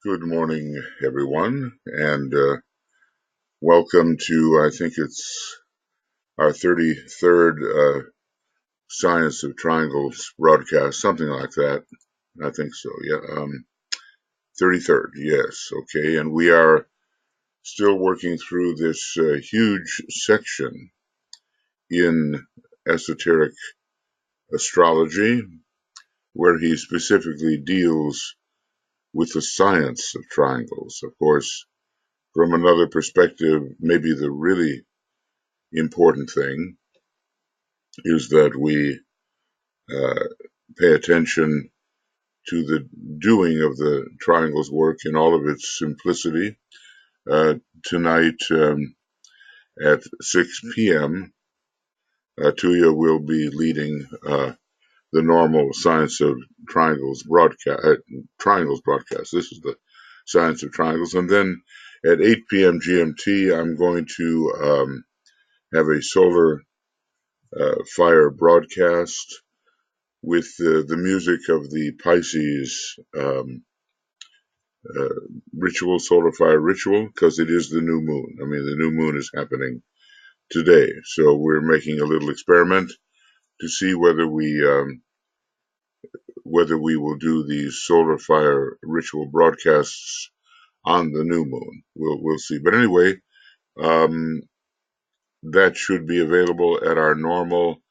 Good morning, everyone, and welcome to, I think it's our 33rd Science of Triangles broadcast, something like that. I think so, yeah. 33rd, yes, okay. And we are still working through this huge section in Esoteric Astrology, where he specifically deals with the science of triangles. Of course, from another perspective, maybe the really important thing is that we uh, pay attention to the doing of the triangle's work in all of its simplicity. Tonight at 6 p.m., Tuija will be leading the normal Science of Triangles broadcast. This is the Science of Triangles. And then at 8 p.m. GMT, I'm going to have a solar fire broadcast with the music of the Pisces solar fire ritual, because it is the new moon. I mean, the new moon is happening today. So we're making a little experiment to see whether we will do these solar fire ritual broadcasts on the new moon. We'll see. But anyway, um, that should be available at our normal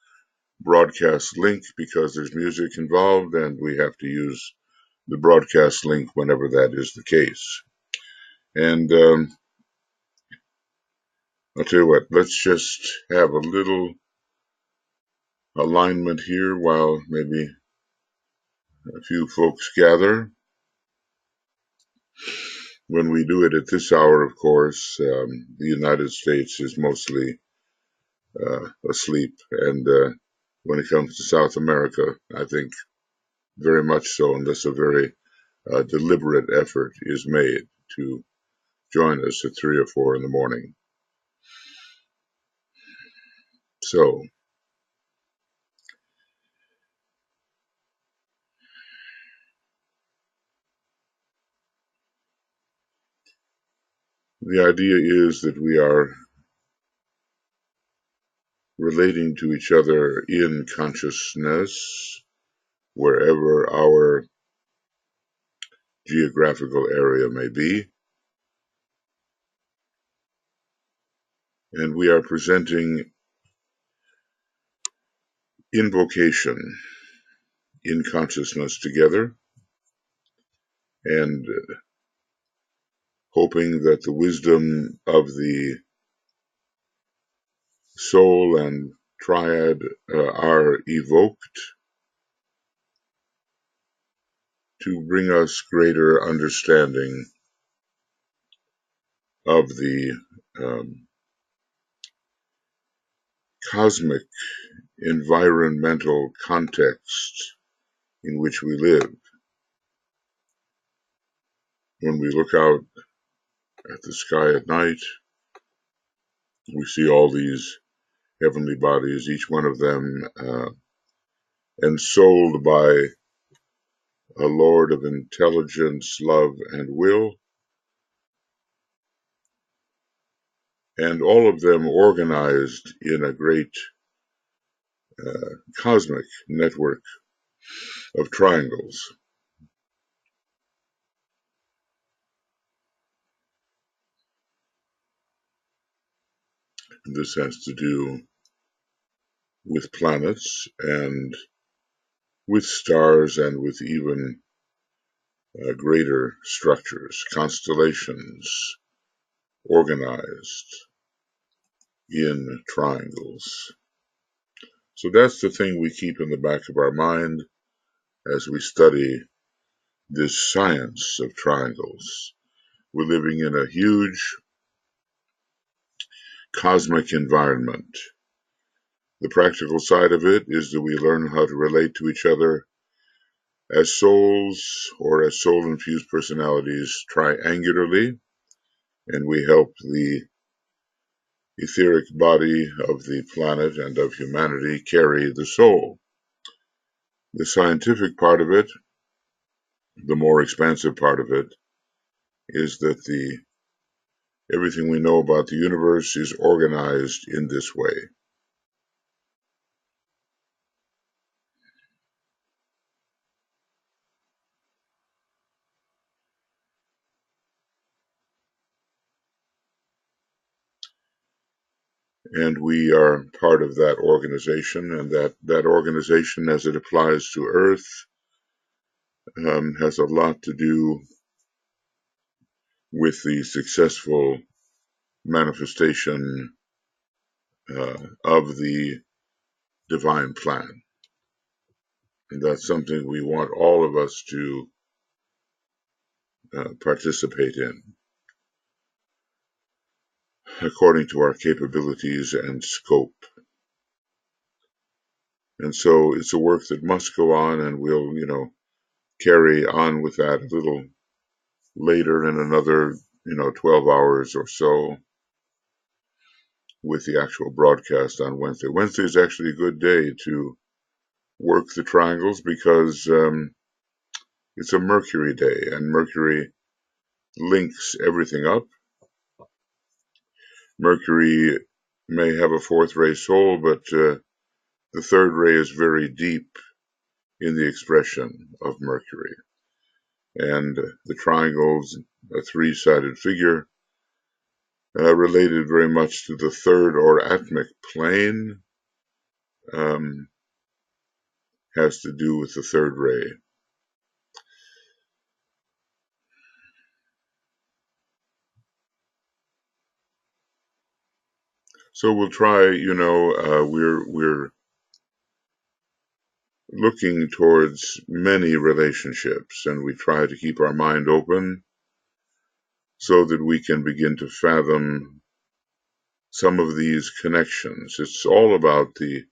broadcast link, because there's music involved and we have to use the broadcast link whenever that is the case. And I'll tell you what, let's just have a little alignment here while maybe a few folks gather. When we do it at this hour, of course, the United States is mostly asleep. And when it comes to South America, I think very much so, unless a very deliberate effort is made to join us at 3 or 4 in the morning. So, the idea is that we are relating to each other in consciousness, wherever our geographical area may be. And we are presenting invocation in consciousness together, and hoping that the wisdom of the soul and triad are evoked to bring us greater understanding of the cosmic environmental context in which we live. When we look out at the sky at night, we see all these heavenly bodies, each one of them ensouled by a Lord of intelligence, love, and will, and all of them organized in a great cosmic network of triangles. This has to do with planets and with stars and with even greater structures, constellations organized in triangles. So that's the thing we keep in the back of our mind as we study this science of triangles. We're living in a huge cosmic environment. The practical side of it is that we learn how to relate to each other as souls or as soul-infused personalities triangularly, and we help the etheric body of the planet and of humanity carry the soul. The scientific part of it, the more expansive part of it, is that everything we know about the universe is organized in this way. And we are part of that organization, and that organization, as it applies to Earth, has a lot to do with the successful manifestation of the divine plan. And that's something we want all of us to participate in, according to our capabilities and scope. And so it's a work that must go on, and we'll, carry on with that a little later in another, 12 hours or so with the actual broadcast on Wednesday. Wednesday is actually a good day to work the triangles because it's a Mercury day, and Mercury links everything up. Mercury may have a fourth ray soul, but the third ray is very deep in the expression of Mercury. And the triangle's a three-sided figure, related very much to the third or atmic plane, has to do with the third ray. So we'll try, we're looking towards many relationships, and we try to keep our mind open so that we can begin to fathom some of these connections. It's all about the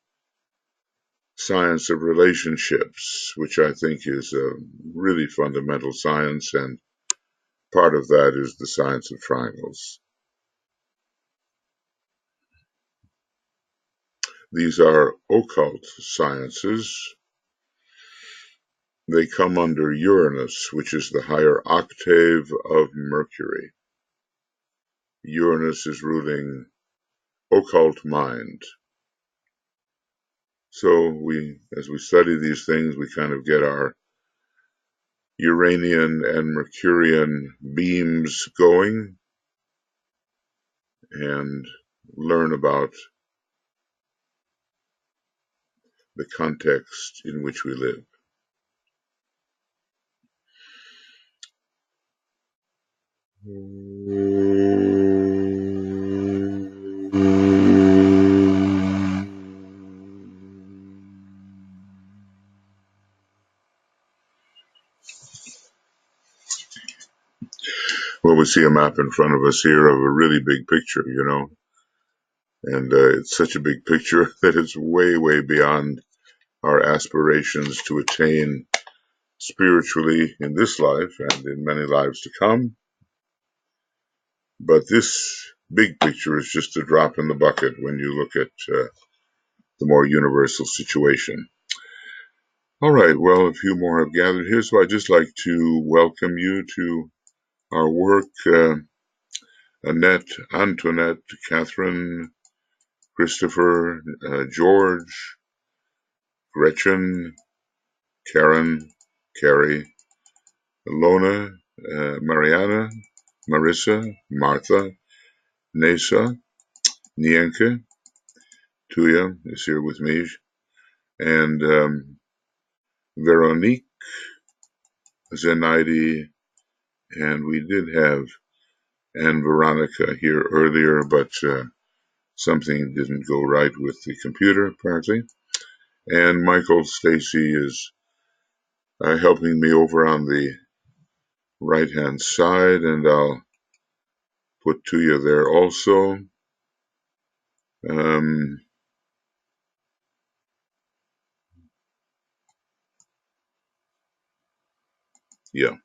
science of relationships, which I think is a really fundamental science, and part of that is the science of triangles. These are occult sciences. They come under Uranus, which is the higher octave of Mercury. Uranus is ruling occult mind. So as we study these things, we kind of get our Uranian and Mercurian beams going and learn about the context in which we live. Well, we see a map in front of us here of a really big picture, and it's such a big picture that it's way, way beyond our aspirations to attain spiritually in this life and in many lives to come. But this big picture is just a drop in the bucket when you look at the more universal situation. All right, well, a few more have gathered here, so I'd just like to welcome you to our work. Annette, Antoinette, Catherine, Christopher, George, Gretchen, Karen, Carrie, Lona, Mariana, Marissa, Martha, Nesa, Nienke, Tuija is here with me, and Veronique, Zenaidi, and we did have Anne Veronica here earlier, but something didn't go right with the computer, apparently. And Michael Stacy is helping me over on the right-hand side, and I'll put Tuija there also. Yeah.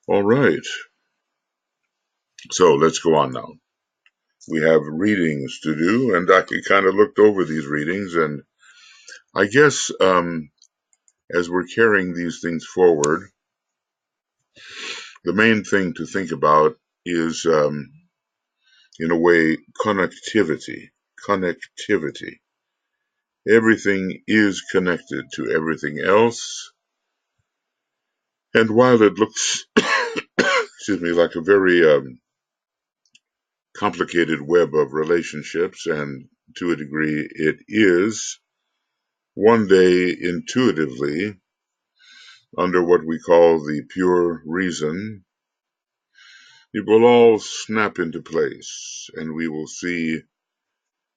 All right. So let's go on now. We have readings to do, and I kind of looked over these readings, and I guess as we're carrying these things forward, the main thing to think about is, in a way, connectivity. Connectivity. Everything is connected to everything else. And while it looks, excuse me, like a very complicated web of relationships, and to a degree it is, one day intuitively, under what we call the pure reason, it will all snap into place, and we will see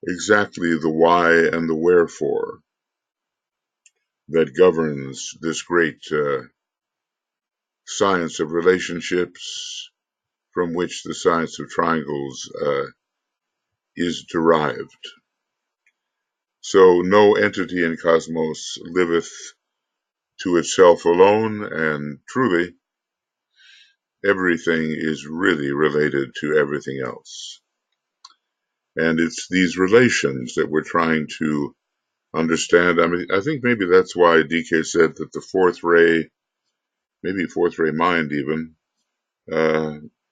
exactly the why and the wherefore that governs this great science of relationships, from which the science of triangles is derived. So no entity in cosmos liveth to itself alone, and truly everything is really related to everything else. And it's these relations that we're trying to understand. I mean, I think maybe that's why DK said that the fourth ray, maybe fourth ray mind even,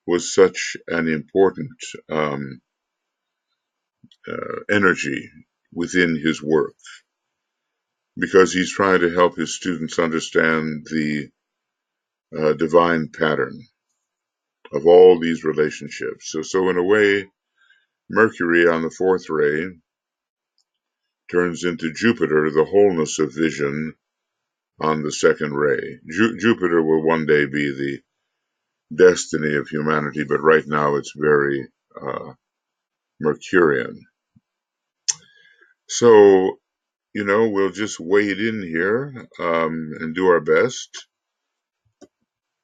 was such an important energy within his work, because he's trying to help his students understand the divine pattern of all these relationships. So in a way, Mercury on the fourth ray turns into Jupiter, the wholeness of vision, on the second ray. Jupiter will one day be the destiny of humanity, but right now it's very Mercurian. So, we'll just wade in here and do our best.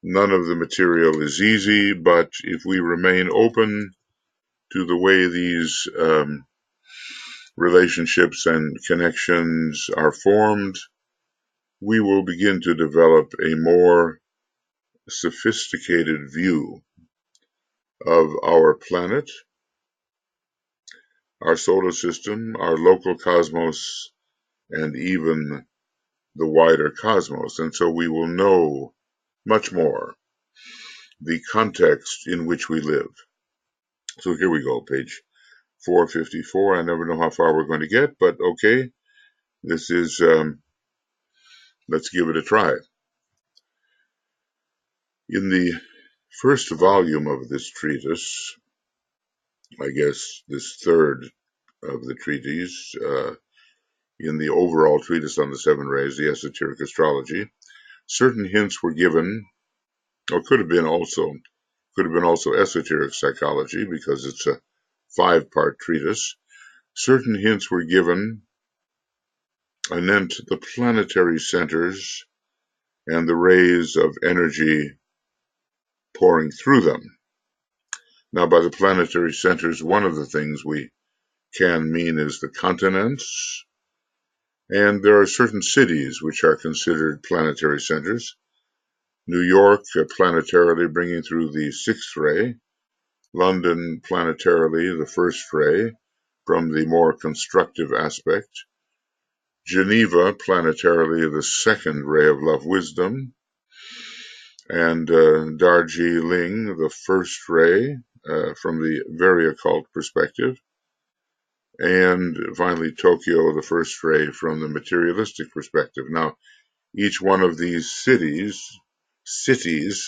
None of the material is easy, but if we remain open to the way these relationships and connections are formed, we will begin to develop a more sophisticated view of our planet, our solar system, our local cosmos, and even the wider cosmos. And so we will know much more the context in which we live. So here we go, page 454. I never know how far we're going to get, but okay, this is, let's give it a try. In the first volume of this treatise, I guess this third of the treatise, in the overall treatise on the seven rays, the Esoteric Astrology, certain hints were given, or could have been also esoteric psychology, because it's a 5-part treatise. Certain hints were given anent the planetary centers and the rays of energy pouring through them. Now, by the planetary centers, one of the things we can mean is the continents, and there are certain cities which are considered planetary centers. New York, planetarily bringing through the 6th ray, London, planetarily the 1st ray, from the more constructive aspect, Geneva, planetarily the 2nd ray of love wisdom, and Darjeeling, the 1st ray, from the very occult perspective, and finally Tokyo, the 1st ray, from the materialistic perspective. Now, each one of these cities,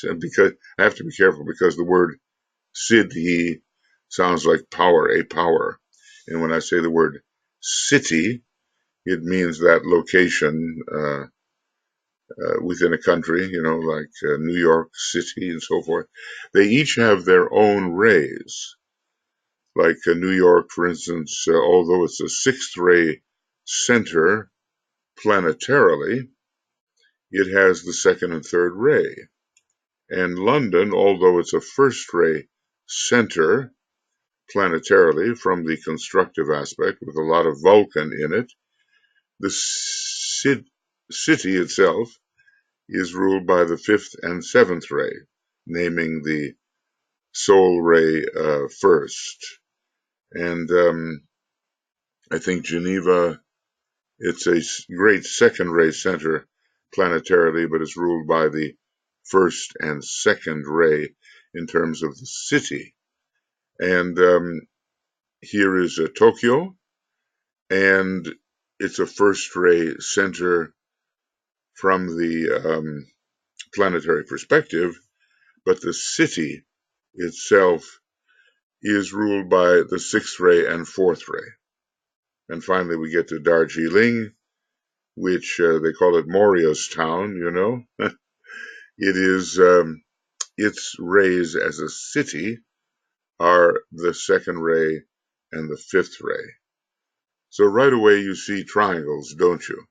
and because I have to be careful, because the word siddhi sounds like power, a power. And when I say the word city, it means that location within a country, like New York City and so forth. They each have their own rays. Like New York, for instance, although it's a 6th ray center planetarily, it has the 2nd and 3rd ray. And London, although it's a 1st ray center planetarily from the constructive aspect with a lot of Vulcan in it, the city itself is ruled by the 5th and 7th ray, naming the soul ray first. And I think Geneva, it's a great 2nd ray center planetarily, but it's ruled by the first and second ray in terms of the city. And here is Tokyo, and it's a first ray center from the planetary perspective, but the city itself is ruled by the sixth ray and fourth ray. And finally, we get to Darjeeling, which they call it Moria's town, you know. It is, its rays as a city are the second ray and the fifth ray. So right away you see triangles, don't you?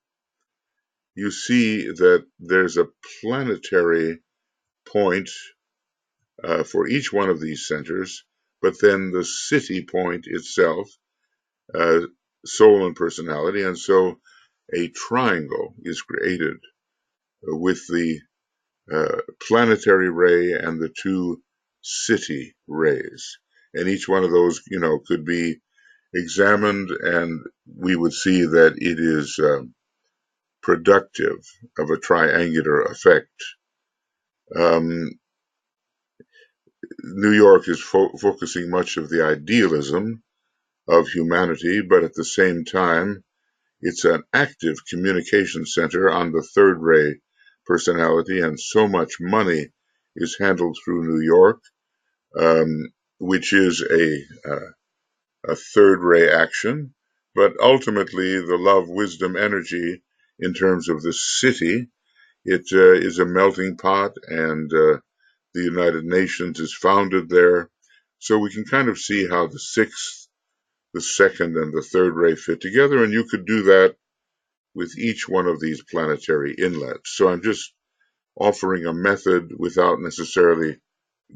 You see that there's a planetary point for each one of these centers, but then the city point itself, soul and personality, and so a triangle is created with the planetary ray and the two city rays. And each one of those, you know, could be examined, and we would see that it is productive of a triangular effect. New York is focusing much of the idealism of humanity, but at the same time, it's an active communication center on the third ray personality, and so much money is handled through New York, which is a third ray action. But ultimately, the love, wisdom, energy in terms of the city, it is a melting pot, and the United Nations is founded there. So we can kind of see how the sixth, the second, and the third ray fit together, and you could do that with each one of these planetary inlets. So I'm just offering a method without necessarily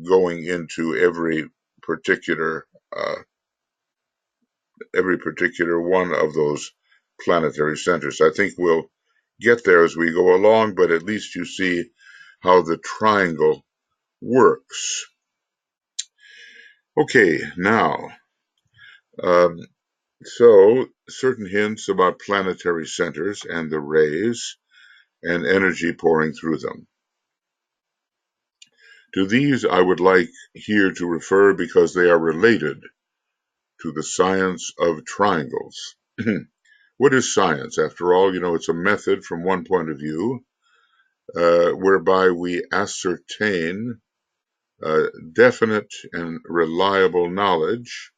going into every particular one of those planetary centers. I think we'll get there as we go along, but at least you see how the triangle works. Okay, now, so certain hints about planetary centers and the rays and energy pouring through them. To these I would like here to refer because they are related to the science of triangles. What is science? After all, you know, it's a method from one point of view whereby we ascertain definite and reliable knowledge,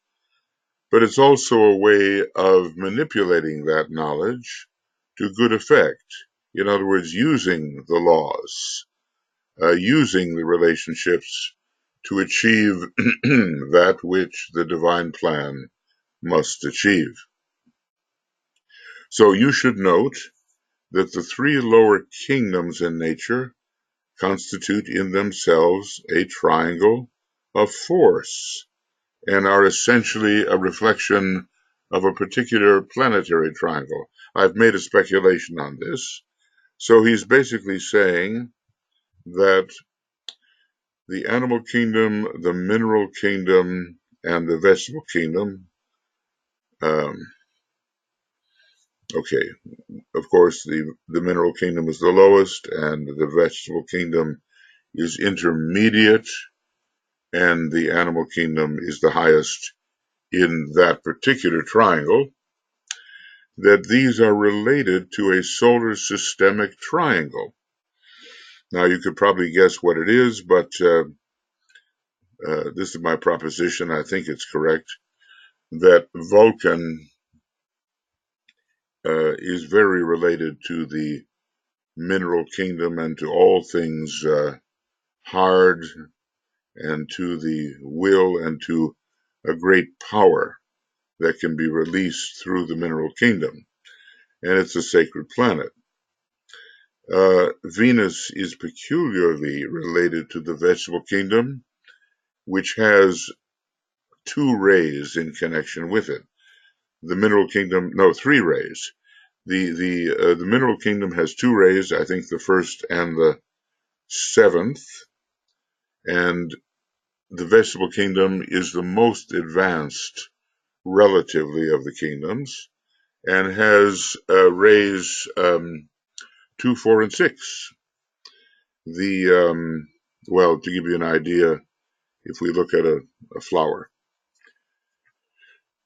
but it's also a way of manipulating that knowledge to good effect. In other words, using the laws, using the relationships to achieve that which the divine plan must achieve. So you should note that the three lower kingdoms in nature constitute in themselves a triangle of force and are essentially a reflection of a particular planetary triangle. I've made a speculation on this. So he's basically saying that the animal kingdom, the mineral kingdom, and the vegetable kingdom, okay, of course, the mineral kingdom is the lowest, and the vegetable kingdom is intermediate, and the animal kingdom is the highest in that particular triangle, that these are related to a solar systemic triangle. Now, you could probably guess what it is, but this is my proposition. I think it's correct, that Vulcan is very related to the mineral kingdom and to all things hard, and to the will and to a great power that can be released through the mineral kingdom. And it's a sacred planet. Venus is peculiarly related to the vegetable kingdom, which has two rays in connection with it. The mineral kingdom, no, three rays. The mineral kingdom has two rays, I think the first and the seventh, and the vegetable kingdom is the most advanced relatively of the kingdoms, and has rays 2, 4, and 6. Well, to give you an idea, if we look at a flower,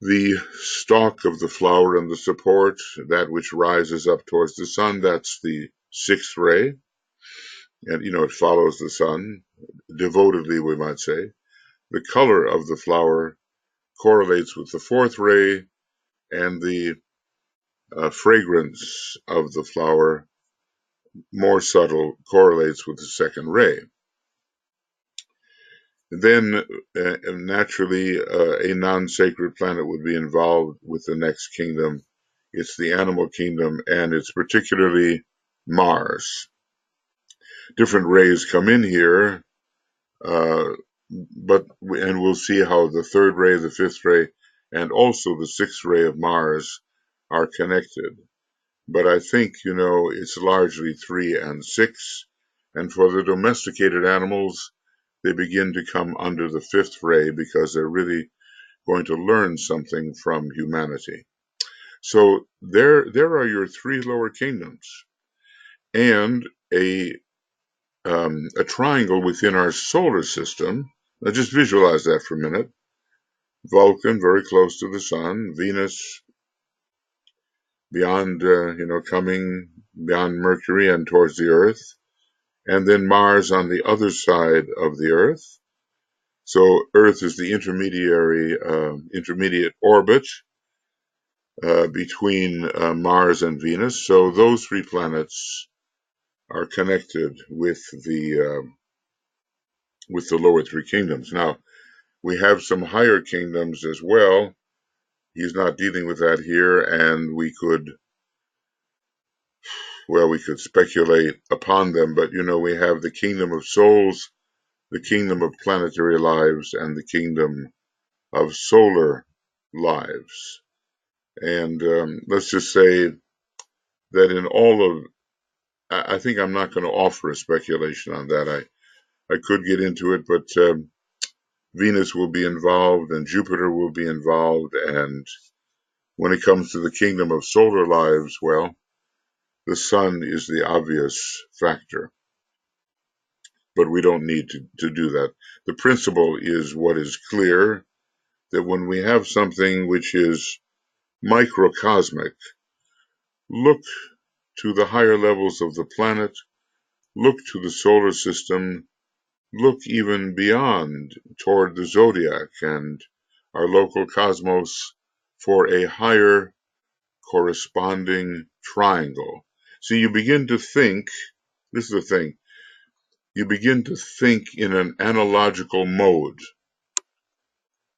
the stalk of the flower and the support, that which rises up towards the sun, that's the sixth ray. And, it follows the sun, devotedly, we might say. The color of the flower correlates with the fourth ray, and the fragrance of the flower, more subtle, correlates with the second ray. Then, naturally, a non-sacred planet would be involved with the next kingdom. It's the animal kingdom, and it's particularly Mars. Different rays come in here, and we'll see how the third ray, the fifth ray, and also the sixth ray of Mars are connected. But I think, it's largely 3 and 6, and for the domesticated animals, they begin to come under the fifth ray because they're really going to learn something from humanity. So there are your 3 lower kingdoms, and a triangle within our solar system. Now just visualize that for a minute. Vulcan, very close to the sun. Venus, beyond, coming beyond Mercury and towards the Earth. And then Mars on the other side of the Earth. So Earth is the intermediate orbit between Mars and Venus. So those 3 planets are connected with the lower 3 kingdoms. Now, we have some higher kingdoms as well. He's not dealing with that here, and we could speculate upon them, but we have the kingdom of souls, the kingdom of planetary lives, and the kingdom of solar lives. And let's just say that in all of, I think I'm not going to offer a speculation on that. I could get into it, but Venus will be involved and Jupiter will be involved. And when it comes to the kingdom of solar lives, well, the sun is the obvious factor. But we don't need to do that. The principle is what is clear, that when we have something which is microcosmic, look to the higher levels of the planet, look to the solar system, look even beyond toward the zodiac and our local cosmos for a higher corresponding triangle. See, you begin to think, this is the thing, you begin to think in an analogical mode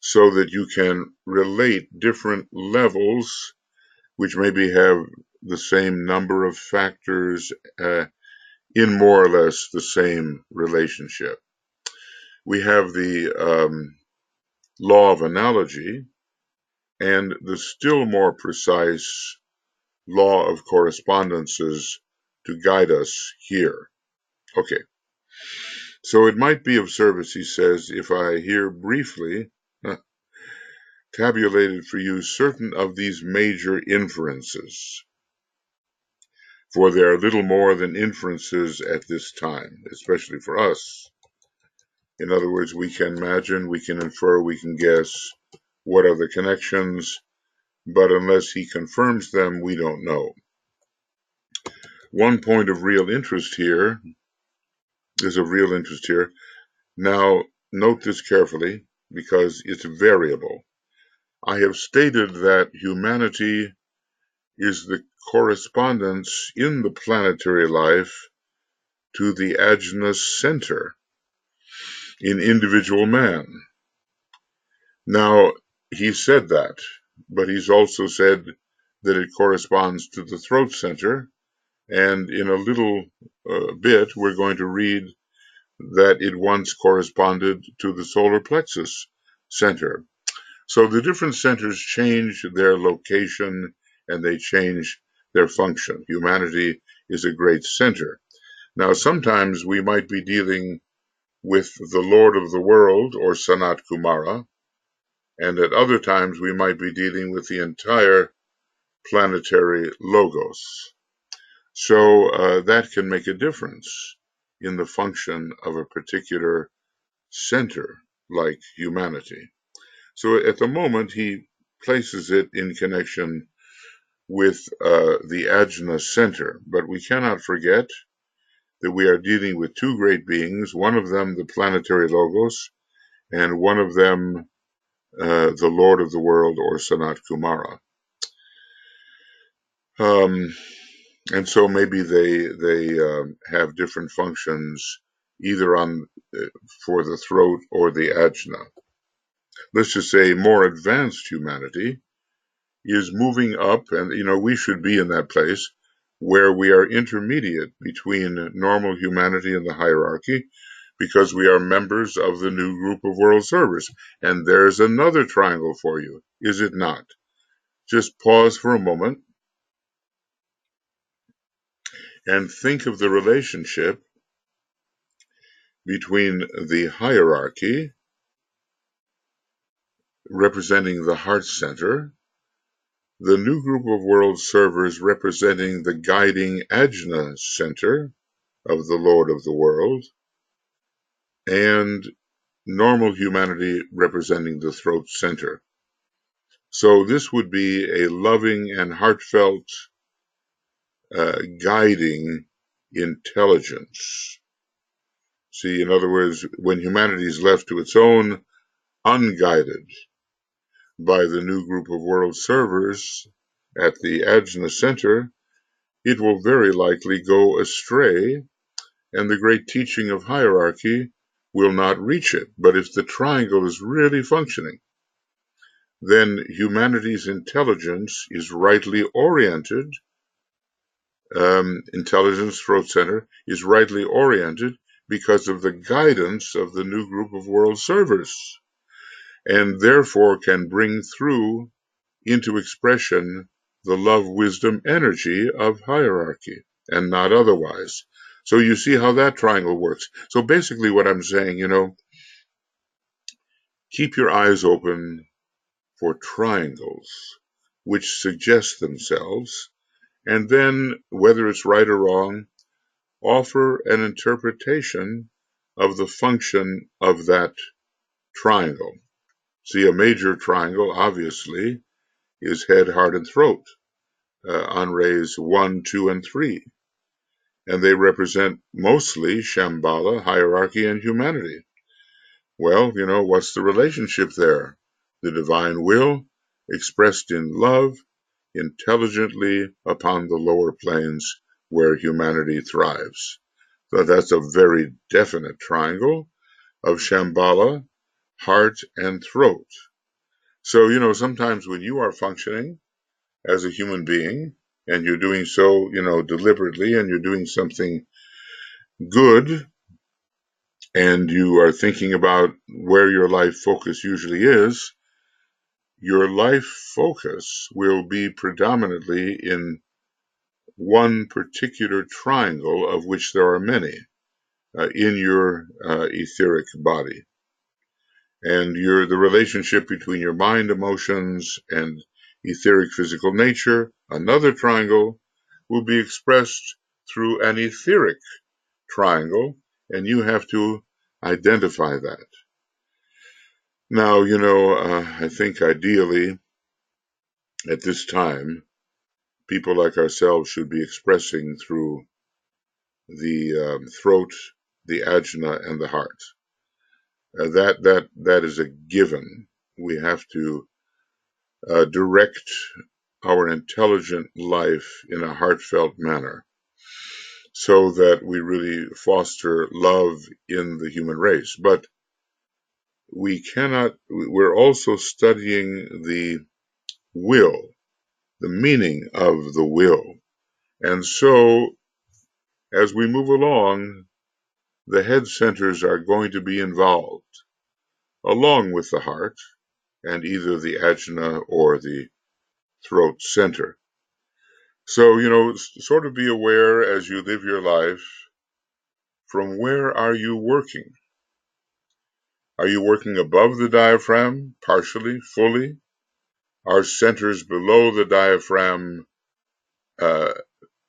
so that you can relate different levels which maybe have the same number of factors in more or less the same relationship. We have the law of analogy and the still more precise law of correspondences to guide us here. Okay. So it might be of service, he says, if I here briefly tabulated for you certain of these major inferences, for they are little more than inferences at this time, especially for us. In other words, we can imagine, we can infer, we can guess what are the connections, but unless he confirms them, we don't know. One point of real interest here is of real interest here. Now, note this carefully because it's variable. I have stated that humanity is the correspondence in the planetary life to the ajna center in individual man. Now, he said that, but he's also said that it corresponds to the throat center, and in a little bit, we're going to read that it once corresponded to the solar plexus center. So the different centers change their location and they change their function. Humanity is a great center. Now, sometimes we might be dealing with the Lord of the world or Sanat Kumara, and at other times we might be dealing with the entire planetary logos. So that can make a difference. in the function of a particular center, like humanity. So at the moment, he places it in connection with the ajna center, but we cannot forget that we are dealing with two great beings, one of them the planetary logos, and one of them the Lord of the world, or Sanat Kumara. And so maybe they have different functions either on for the throat or the ajna. Let's just say more advanced humanity is moving up, and we should be in that place where we are intermediate between normal humanity and the hierarchy, because we are members of the new group of world servers. And there's another triangle for you, is it not? Just pause for a moment and think of the relationship between the hierarchy, representing the heart center, the new group of world servers representing the guiding ajna center of the Lord of the world, and normal humanity representing the throat center. So this would be a loving and heartfelt guiding intelligence. See, in other words, when humanity is left to its own, unguided by the new group of world servers at the ajna center, it will very likely go astray, and the great teaching of hierarchy will not reach it. But if the triangle is really functioning, then humanity's intelligence is rightly oriented. Intelligence throat center is rightly oriented because of the guidance of the new group of world servers, and therefore can bring through into expression the love, wisdom, energy of hierarchy, and not otherwise. So you see how that triangle works. So basically what I'm saying, keep your eyes open for triangles which suggest themselves, and then, whether it's right or wrong, offer an interpretation of the function of that triangle. See, a major triangle, obviously, is head, heart, and throat. Enrays 1, 2, and 3. And they represent mostly Shambhala, hierarchy, and humanity. Well, what's the relationship there? The divine will, expressed in love, intelligently upon the lower planes where humanity thrives. So that's a very definite triangle of Shambhala, heart, and throat. So, sometimes when you are functioning as a human being, and you're doing so, deliberately, and you're doing something good, and you are thinking about where your life focus usually is, your life focus will be predominantly in one particular triangle, of which there are many, in your etheric body. And the relationship between your mind, emotions, and etheric physical nature, another triangle, will be expressed through an etheric triangle, and you have to identify that. Now, I think ideally at this time, people like ourselves should be expressing through the throat, the ajna, and the heart. That is a given. We have to direct our intelligent life in a heartfelt manner, so that we really foster love in the human race. But we're also studying the will, the meaning of the will. And so, as we move along, the head centers are going to be involved, along with the heart, and either the ajna or the throat center. So, sort of be aware as you live your life, from where are you working? Are you working above the diaphragm, partially, fully? Are centers below the diaphragm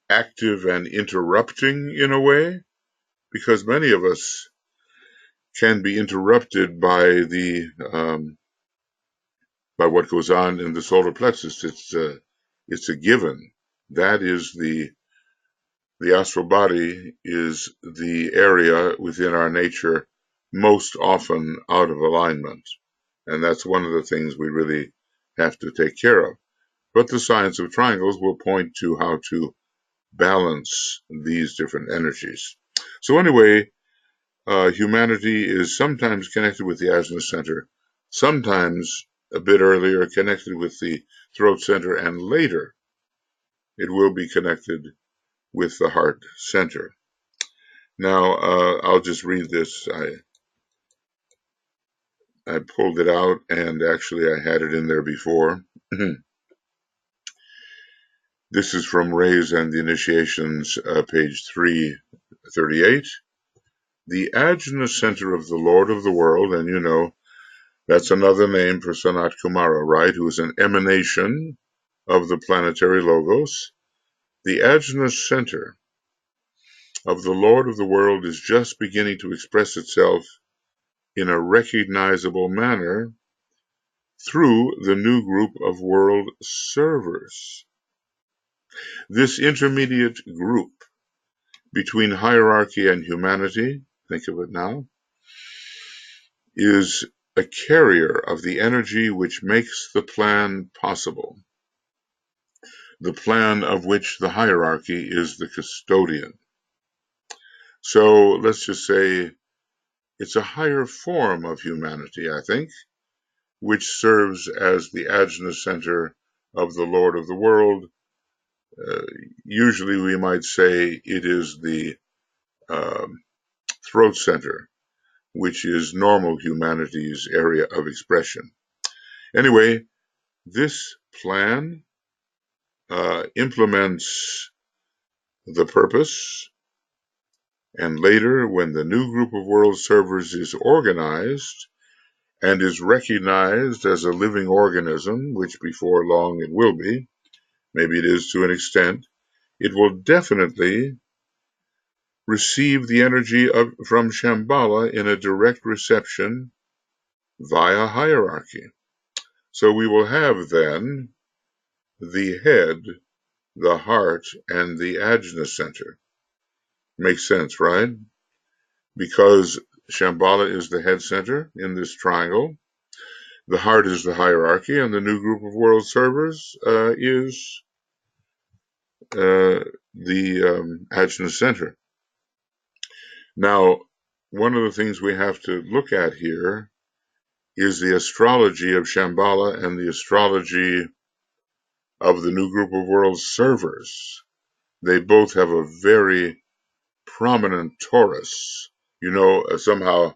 active and interrupting in a way? because many of us can be interrupted by by what goes on in the solar plexus. It's a given. That is the astral body is the area within our nature most often out of alignment. And that's one of the things we really have to take care of. But the science of triangles will point to how to balance these different energies. So anyway, humanity is sometimes connected with the ajna center, sometimes a bit earlier connected with the throat center, and later it will be connected with the heart center. Now, I'll just read this. I pulled it out, and actually I had it in there before. This is from Rays and the Initiations, page 338. The ajna center of the Lord of the world, and you know, that's another name for Sanat Kumara, right, who is an emanation of the planetary logos. The ajna center of the Lord of the world is just beginning to express itself in a recognizable manner through the new group of world servers. This intermediate group between hierarchy and humanity, think of it now, is a carrier of the energy which makes the plan possible, the plan of which the hierarchy is the custodian. So let's just say it's a higher form of humanity, I think, which serves as the ajna center of the Lord of the world. Usually we might say it is the throat center, which is normal humanity's area of expression. Anyway, this plan implements the purpose, and later, when the new group of world servers is organized and is recognized as a living organism, which before long it will be, maybe it is to an extent, it will definitely receive the energy from Shambhala in a direct reception via hierarchy. So we will have then the head, the heart, and the ajna center. Makes sense, right? Because Shambhala is the head center in this triangle, the heart is the hierarchy, and the new group of world servers is the ajna center. Now, one of the things we have to look at here is the astrology of Shambhala and the astrology of the new group of world servers. They both have a very prominent Taurus. You know, somehow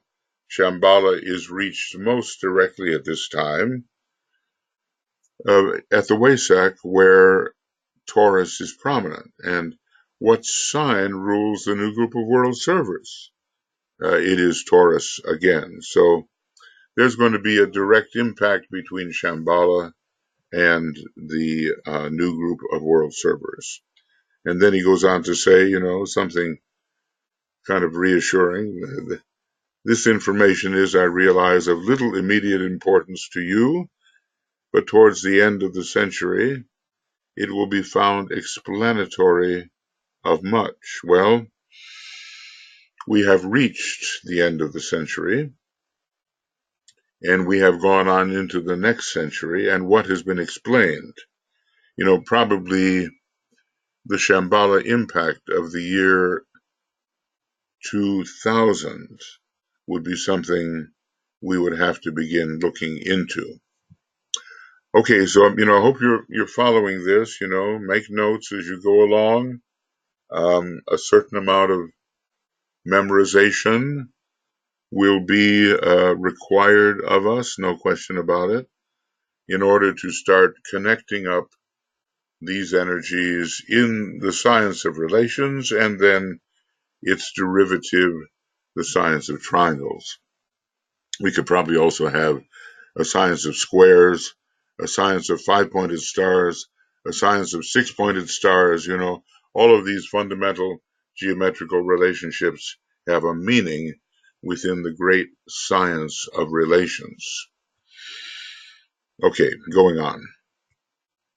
Shambhala is reached most directly at this time at the Wesak, where Taurus is prominent. And what sign rules the new group of world servers? It is Taurus again. So there's going to be a direct impact between Shambhala and the new group of world servers. And then he goes on to say, you know, something kind of reassuring. This information is, I realize, of little immediate importance to you, but towards the end of the century, it will be found explanatory of much. Well, we have reached the end of the century, and we have gone on into the next century, and what has been explained? You know, probably the Shambhala impact of the year 2000 would be something we would have to begin looking into. Okay, so I hope you're following this. Make notes as you go along. A certain amount of memorization will be required of us, no question about it, in order to start connecting up these energies in the science of relations and then its derivative, the science of triangles. We could probably also have a science of squares, a science of five-pointed stars, a science of six-pointed stars, all of these fundamental geometrical relationships have a meaning within the great science of relations. Okay, going on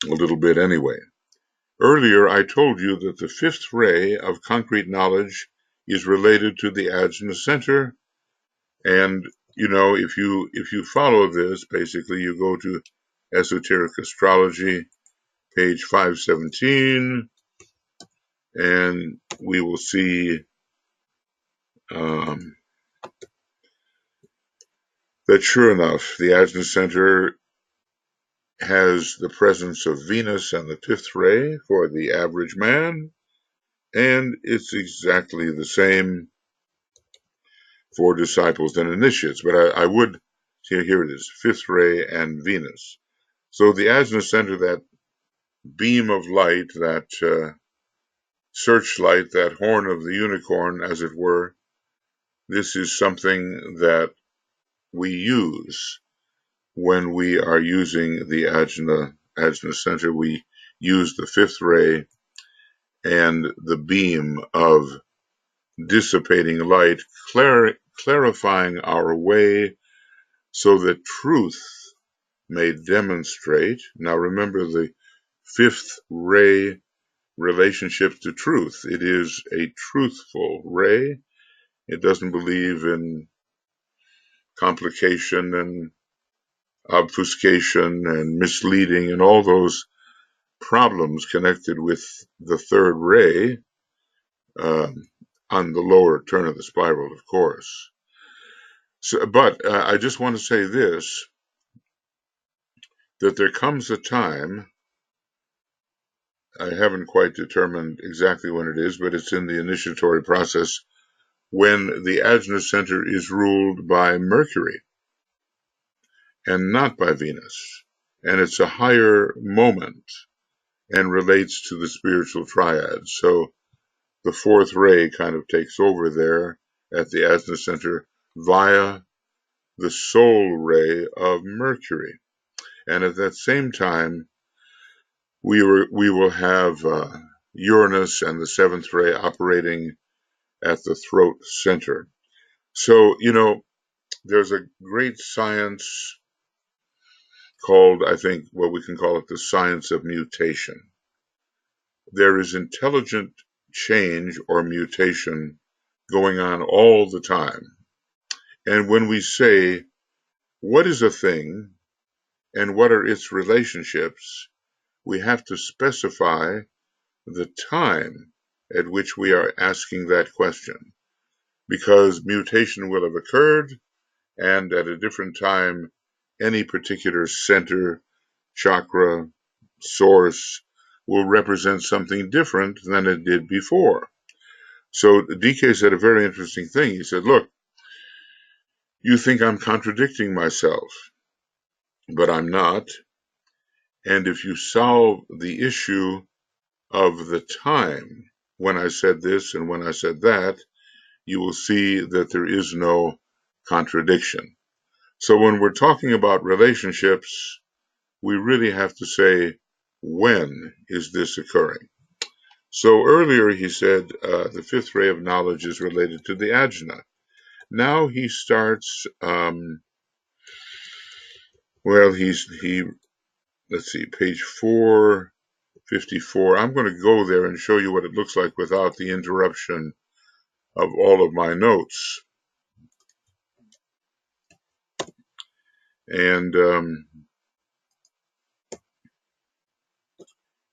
a little bit anyway. Earlier, I told you that the fifth ray of concrete knowledge is related to the ajna center, and if you follow this, basically you go to Esoteric Astrology, page 517, and we will see that sure enough, the ajna center has the presence of Venus and the fifth ray for the average man, and it's exactly the same for disciples and initiates. But I would, here it is, fifth ray and Venus. So the ajna center, that beam of light, that searchlight, that horn of the unicorn, as it were, this is something that we use when we are using the ajna center. We use the fifth ray and the beam of dissipating light, clarifying our way so that truth may demonstrate. Now remember the fifth ray relationship to truth. It is a truthful ray. It doesn't believe in complication and obfuscation and misleading and all those problems connected with the third ray on the lower turn of the spiral, of course. But I just want to say this, that there comes a time, I haven't quite determined exactly when it is, but it's in the initiatory process, when the ajna center is ruled by Mercury and not by Venus. And it's a higher moment and relates to the spiritual triad. So the fourth ray kind of takes over there at the ajna center via the soul ray of Mercury. And at that same time, we will have Uranus and the seventh ray operating at the throat center. So, there's a great science called, I think, what we can call it the science of mutation. There is intelligent change or mutation going on all the time. And when we say, what is a thing and what are its relationships, we have to specify the time at which we are asking that question, because mutation will have occurred, and at a different time, any particular center, chakra, source will represent something different than it did before. So DK said a very interesting thing. He said, look, you think I'm contradicting myself, but I'm not. And if you solve the issue of the time, when I said this and when I said that, you will see that there is no contradiction. So when we're talking about relationships, we really have to say, when is this occurring? So earlier he said the fifth ray of knowledge is related to the ajna. Now he starts, let's see, page 454. I'm going to go there and show you what it looks like without the interruption of all of my notes. And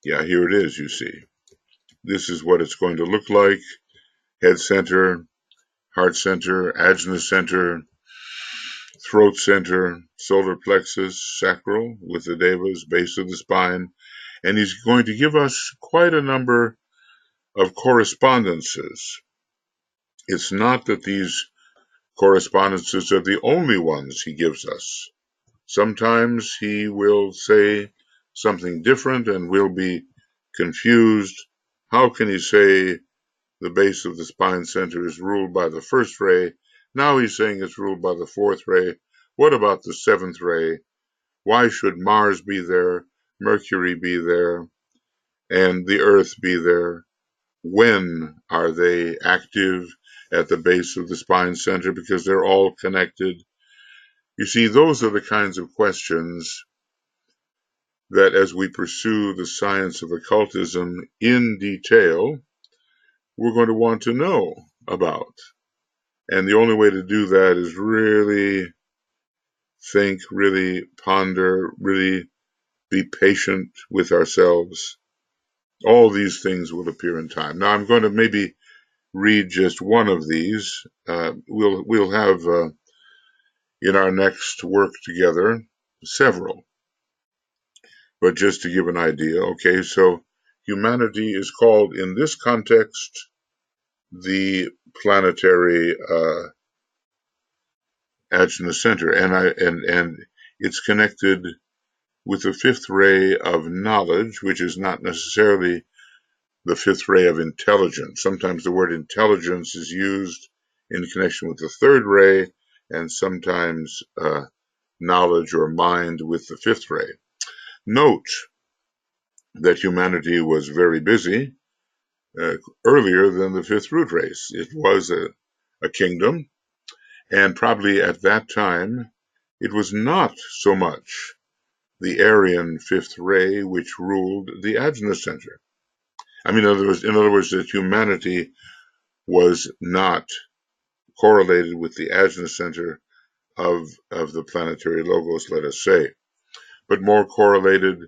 yeah, here it is, you see. This is what it's going to look like. Head center, heart center, ajna center, throat center, solar plexus, sacral with the devas, base of the spine. And he's going to give us quite a number of correspondences. It's not that these correspondences are the only ones he gives us. Sometimes he will say something different and we'll be confused. How can he say the base of the spine center is ruled by the first ray? Now he's saying it's ruled by the fourth ray. What about the seventh ray? Why should Mars be there, Mercury be there, and the Earth be there? When are they active at the base of the spine center because they're all connected. You see, those are the kinds of questions that as we pursue the science of occultism in detail, we're going to want to know about. And the only way to do that is really think, really ponder, really be patient with ourselves. All these things will appear in time. Now, I'm going to maybe read just one of these. We'll have in our next work together several, but just to give an idea. Okay, so humanity is called in this context the planetary ajna center, and it's connected with the fifth ray of knowledge, which is not necessarily the fifth ray of intelligence. Sometimes the word intelligence is used in connection with the third ray, and sometimes knowledge or mind with the fifth ray. Note that humanity was very busy earlier than the fifth root race. It was a kingdom, and probably at that time it was not so much the Aryan fifth ray which ruled the ajna center. I mean, in other words, that humanity was not correlated with the ajna center of the planetary logos, let us say, but more correlated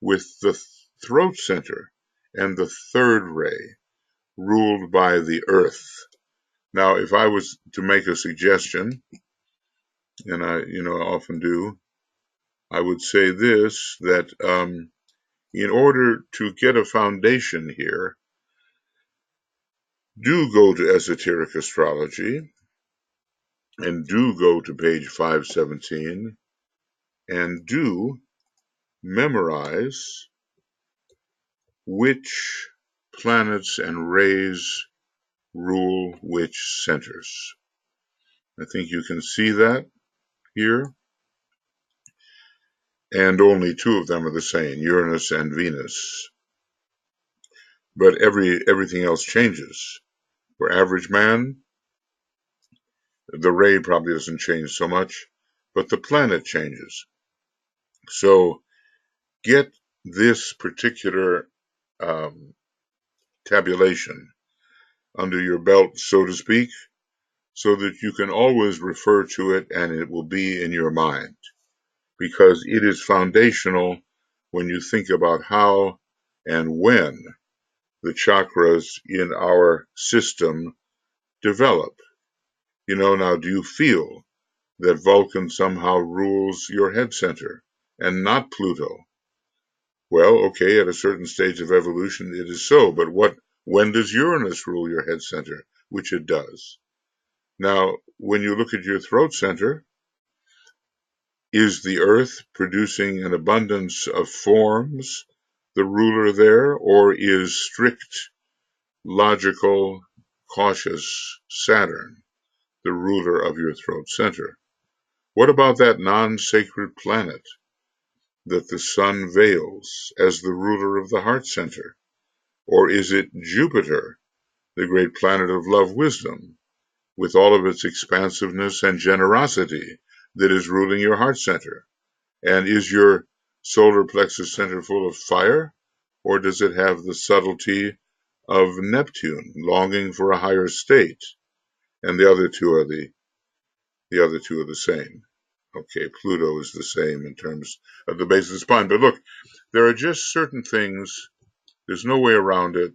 with the throat center and the third ray, ruled by the earth. Now, if I was to make a suggestion, and I often do, I would say this, that in order to get a foundation here, do go to Esoteric Astrology, and do go to page 517, and do memorize which planets and rays rule which centers. I think you can see that here. And only two of them are the same, Uranus and Venus. But everything else changes. For average man, the ray probably doesn't change so much, but the planet changes. So get this particular tabulation under your belt, so to speak, so that you can always refer to it and it will be in your mind, because it is foundational when you think about how and when the chakras in our system develop. Now, do you feel that Vulcan somehow rules your head center and not Pluto? Well, okay, at a certain stage of evolution it is so, but when does Uranus rule your head center? Which it does. Now, when you look at your throat center, is the earth producing an abundance of forms the ruler there, or is strict, logical, cautious Saturn the ruler of your throat center? What about that non-sacred planet that the sun veils as the ruler of the heart center? Or is it Jupiter, the great planet of love wisdom, with all of its expansiveness and generosity, that is ruling your heart center? And is your solar plexus center full of fire, or does it have the subtlety of Neptune, longing for a higher state? And the other two are the same. Okay, Pluto is the same in terms of the base of the spine. But look, there are just certain things, there's no way around it.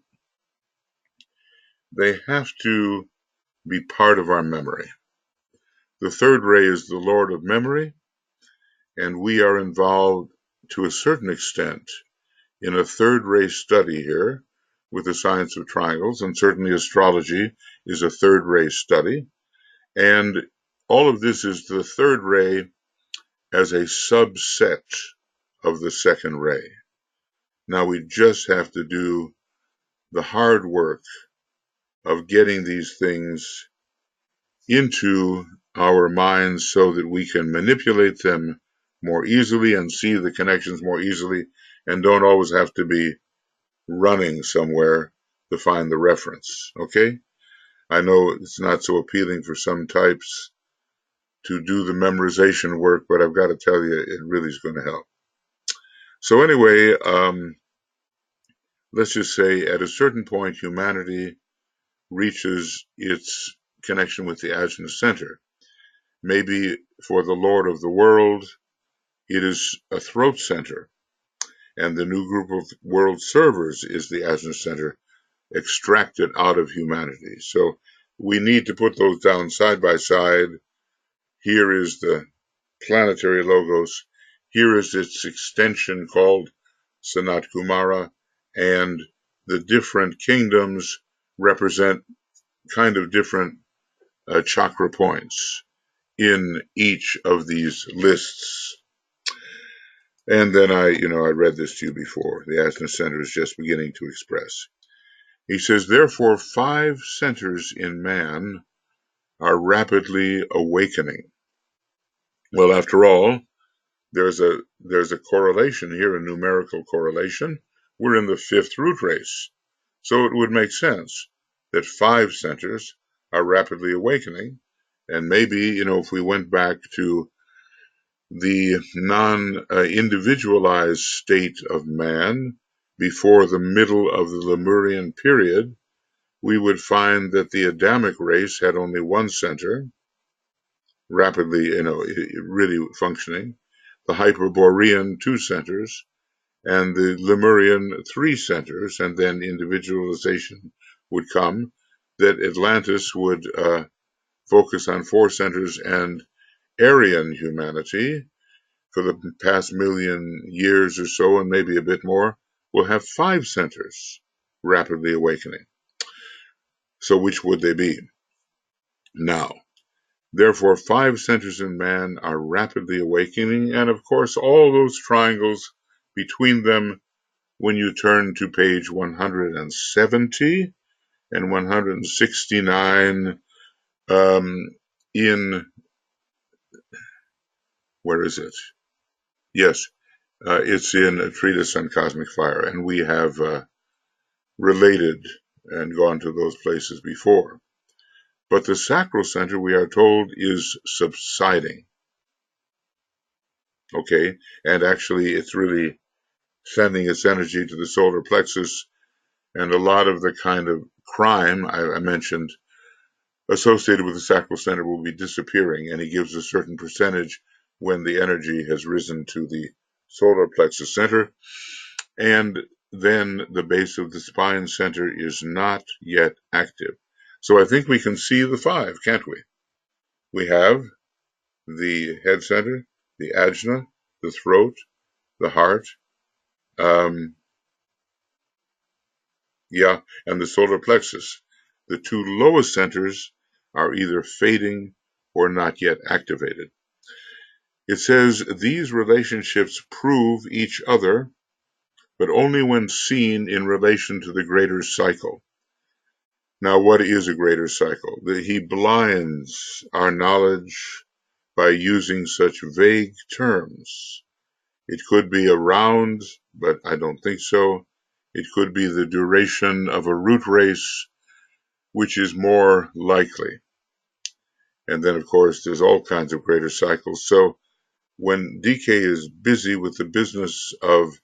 They have to be part of our memory. The third ray is the Lord of memory, and we are involved to a certain extent in a third ray study here with the science of triangles, and certainly astrology is a third ray study. And all of this is the third ray as a subset of the second ray. Now we just have to do the hard work of getting these things into our minds so that we can manipulate them more easily and see the connections more easily, and don't always have to be running somewhere to find the reference. Okay? I know it's not so appealing for some types to do the memorization work, but I've got to tell you, it really is going to help. So anyway, let's just say at a certain point, humanity reaches its connection with the ajna center. Maybe for the Lord of the world, it is a throat center, and the new group of world servers is the ajna center extracted out of humanity. So we need to put those down side by side. Here is the planetary logos. Here is its extension called Sanat Kumara, and the different kingdoms represent kind of different chakra points in each of these lists. And then I read this to you before. The Ajna Center is just beginning to express. He says, therefore, 5 centers in man are rapidly awakening. Well, after all, there's a correlation here, a numerical correlation. We're in the 5th root race. So it would make sense that 5 centers are rapidly awakening. And maybe, if we went back to the non-individualized state of man before the middle of the Lemurian period, we would find that the Adamic race had only 1 center, rapidly, really functioning, the Hyperborean 2 centers, and the Lemurian 3 centers, and then individualization would come, that Atlantis would focus on 4 centers, and Aryan humanity, for the past million years or so, and maybe a bit more, will have 5 centers rapidly awakening. So which would they be? Now, therefore, 5 centers in man are rapidly awakening, and of course, all those triangles between them, when you turn to page 170 and 169 in, where is it? Yes, it's in a treatise on cosmic fire, and we have related and gone to those places before. But the sacral center, we are told, is subsiding. Okay, and actually it's really sending its energy to the solar plexus, and a lot of the kind of crime I mentioned associated with the sacral center will be disappearing, and he gives a certain percentage when the energy has risen to the solar plexus center, and then the base of the spine center is not yet active. So I think we can see the 5, can't we? We have the head center, the ajna, the throat, the heart, and the solar plexus. The 2 lowest centers are either fading or not yet activated. It says these relationships prove each other, but only when seen in relation to the greater cycle. Now, what is a greater cycle? He blinds our knowledge by using such vague terms. It could be around, but I don't think so. It could be the duration of a root race, which is more likely. And then, of course, there's all kinds of greater cycles. So when DK is busy with the business of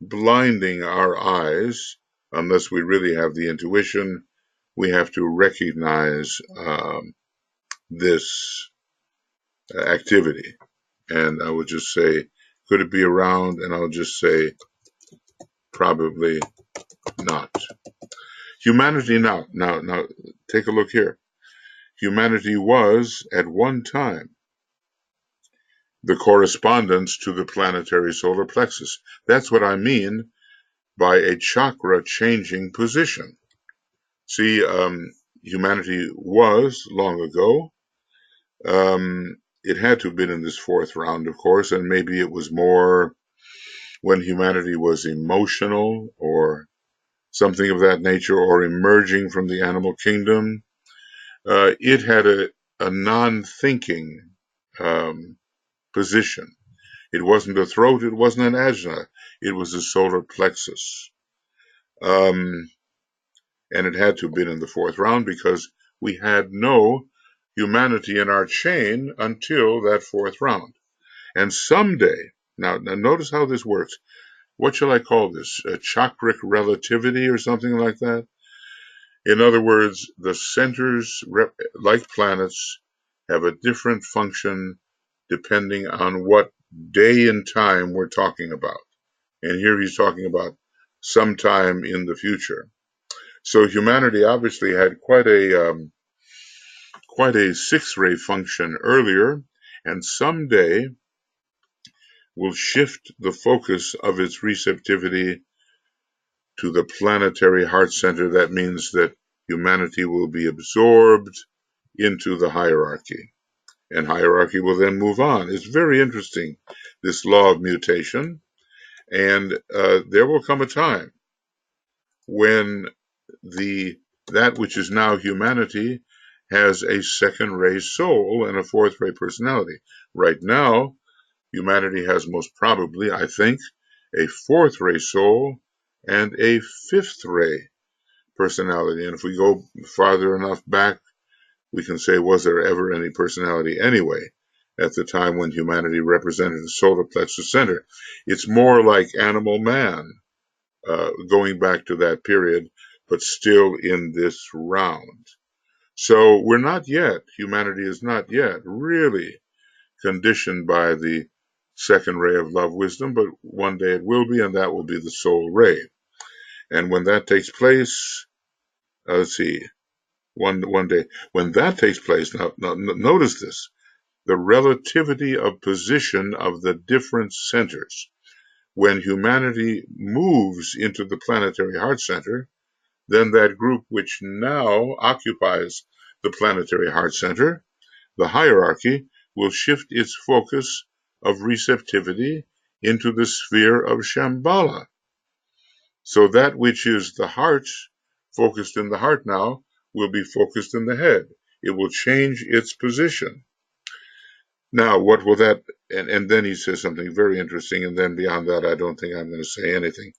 blinding our eyes, unless we really have the intuition, we have to recognize this activity. And I would just say, could it be around? And I'll just say, probably not. Humanity now, take a look here. Humanity was, at one time, the correspondence to the planetary solar plexus. That's what I mean by a chakra changing position. See, humanity was, long ago, it had to have been in this 4th round, of course, and maybe it was more when humanity was emotional or something of that nature, or emerging from the animal kingdom. It had a non-thinking position. It wasn't a throat, it wasn't an ajna, it was a solar plexus. And it had to have been in the 4th round because we had no humanity in our chain until that fourth round. And someday, now notice how this works. What shall I call this? A chakric relativity or something like that? In other words, the centers, like planets, have a different function depending on what day and time we're talking about. And here he's talking about sometime in the future. So humanity obviously had quite a six-ray function earlier, and someday will shift the focus of its receptivity to the planetary heart center. That means that humanity will be absorbed into the hierarchy, and hierarchy will then move on. It's very interesting, this law of mutation, and there will come a time when that which is now humanity has a second-ray soul and a fourth-ray personality. Right now, humanity has most probably, I think, a fourth-ray soul and a fifth-ray personality. And if we go farther enough back, we can say, was there ever any personality anyway at the time when humanity represented a solar plexus center? It's more like animal man, going back to that period, but still in this round. So we're not yet, humanity is not yet really conditioned by the second ray of love wisdom, but one day it will be, and that will be the soul ray. And when that takes place, let's see, one day, when that takes place, now notice this, the relativity of position of the different centers. When humanity moves into the planetary heart center, then that group which now occupies the planetary heart center, the hierarchy, will shift its focus of receptivity into the sphere of Shambhala. So that which is the heart, focused in the heart now, will be focused in the head. It will change its position. Now, what will that, and then he says something very interesting, and then beyond that, I don't think I'm going to say anything.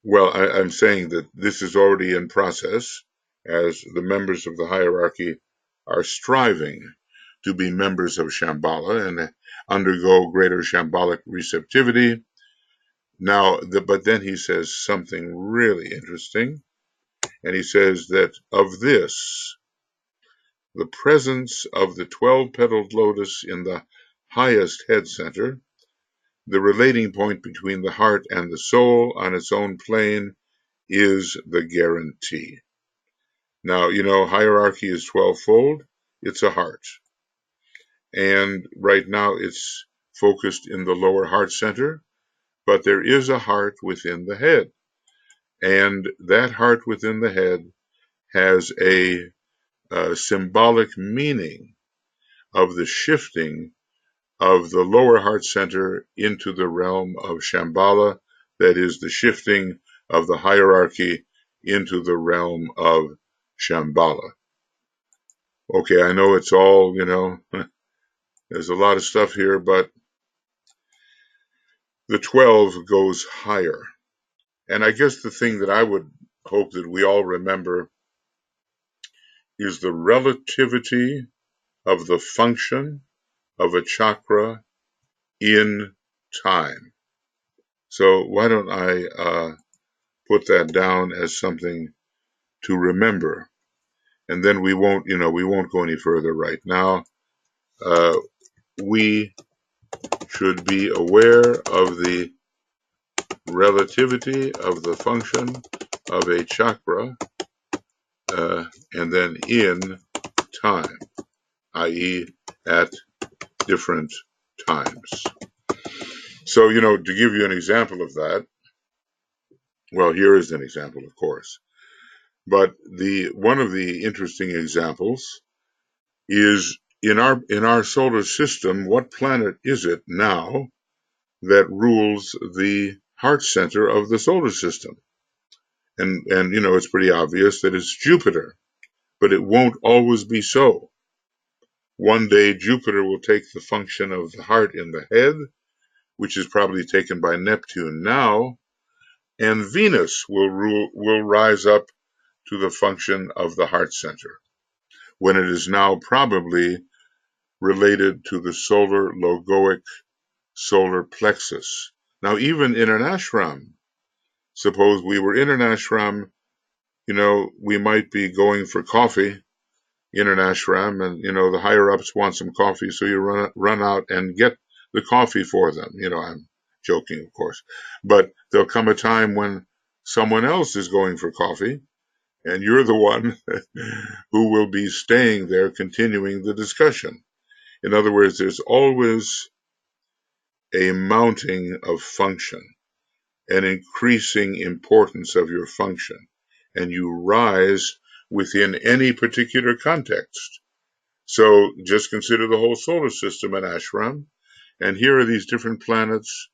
Well, I'm saying that this is already in process, as the members of the hierarchy are striving to be members of Shambhala and undergo greater Shambhalic receptivity. Now, but then he says something really interesting, and he says that of this, the presence of the 12-petaled lotus in the highest head center, the relating point between the heart and the soul on its own plane, is the guarantee. Now, hierarchy is 12-fold. It's a heart. And right now it's focused in the lower heart center, but there is a heart within the head. And that heart within the head has a symbolic meaning of the shifting of the lower heart center into the realm of Shambhala, that is, the shifting of the hierarchy into the realm of Shambhala. Okay, I know it's all, there's a lot of stuff here, but the 12 goes higher. And I guess the thing that I would hope that we all remember is the relativity of the function of a chakra in time. So why don't I put that down as something to remember, and then we won't go any further right now. We should be aware of the relativity of the function of a chakra, and then in time, i.e. at different times. So, to give you an example of that, well, here is an example, of course. But one of the interesting examples is in our solar system, what planet is it now that rules the heart center of the solar system? And it's pretty obvious that it's Jupiter, but it won't always be so. One day Jupiter will take the function of the heart in the head, which is probably taken by Neptune now, and Venus will rise up to the function of the heart center, when it is now probably related to the solar logoic solar plexus. Now, even in an ashram, suppose we were in an ashram, we might be going for coffee in an ashram, and, the higher ups want some coffee, so you run out and get the coffee for them. I'm joking, of course, but there'll come a time when someone else is going for coffee, and you're the one who will be staying there continuing the discussion. In other words, there's always a mounting of function, an increasing importance of your function, and you rise within any particular context. So just consider the whole solar system an ashram, and here are these different planets.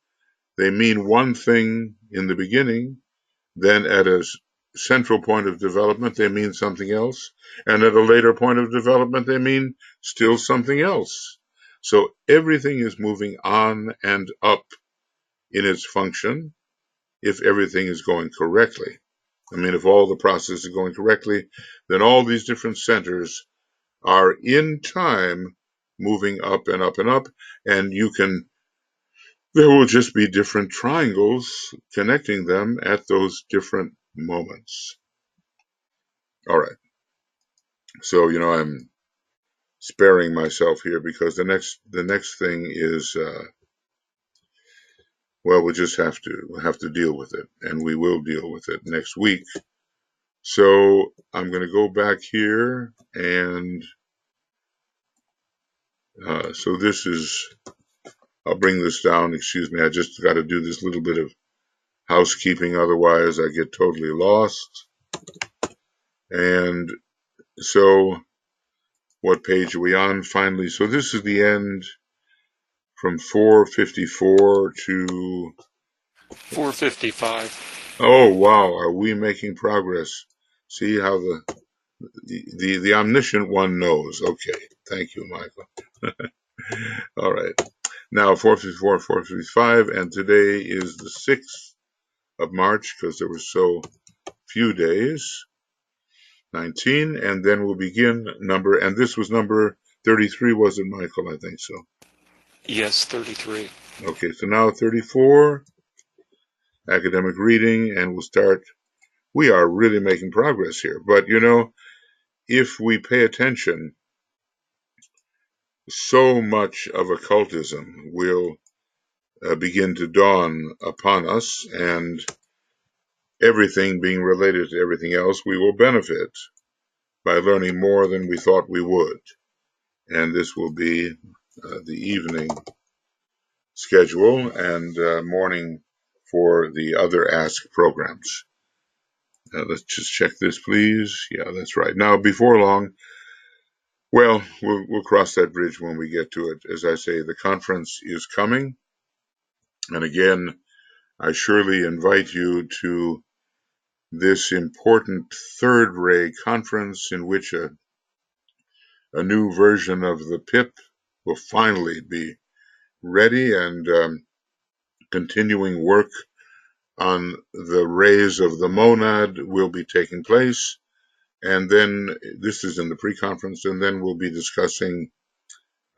They mean one thing in the beginning, then at a central point of development they mean something else, and at a later point of development they mean still something else. So everything is moving on and up in its function if everything is going correctly. If all the processes are going correctly, then all these different centers are in time moving up and up and up, and there will just be different triangles connecting them at those different moments. All right. So, I'm sparing myself here because the next thing is, we'll just have to deal with it, and we will deal with it next week. So I'm going to go back here, and so this is, I'll bring this down. Excuse me, I just got to do this little bit of housekeeping, otherwise I get totally lost. And so what page are we on finally? So this is the end from 454 to 455. Oh wow, are we making progress? See how the omniscient one knows. Okay, thank you, Michael. All right, now 454, 455, and today is the 6th of March because there were so few days. 19, and then we'll begin and this was number 33, was it, Michael? I think so. Yes, 33. Okay, so now 34, academic reading, and we'll start. We are really making progress here, but if we pay attention, so much of occultism will begin to dawn upon us, and everything being related to everything else, we will benefit by learning more than we thought we would. And this will be the evening schedule and morning for the other Ask programs. Let's just check this, please. Yeah, that's right. Now, before long, we'll cross that bridge when we get to it. As I say, the conference is coming. And again, I surely invite you to this important third ray conference in which a new version of the PIP will finally be ready, and continuing work on the rays of the monad will be taking place. And then this is in the pre-conference, and then we'll be discussing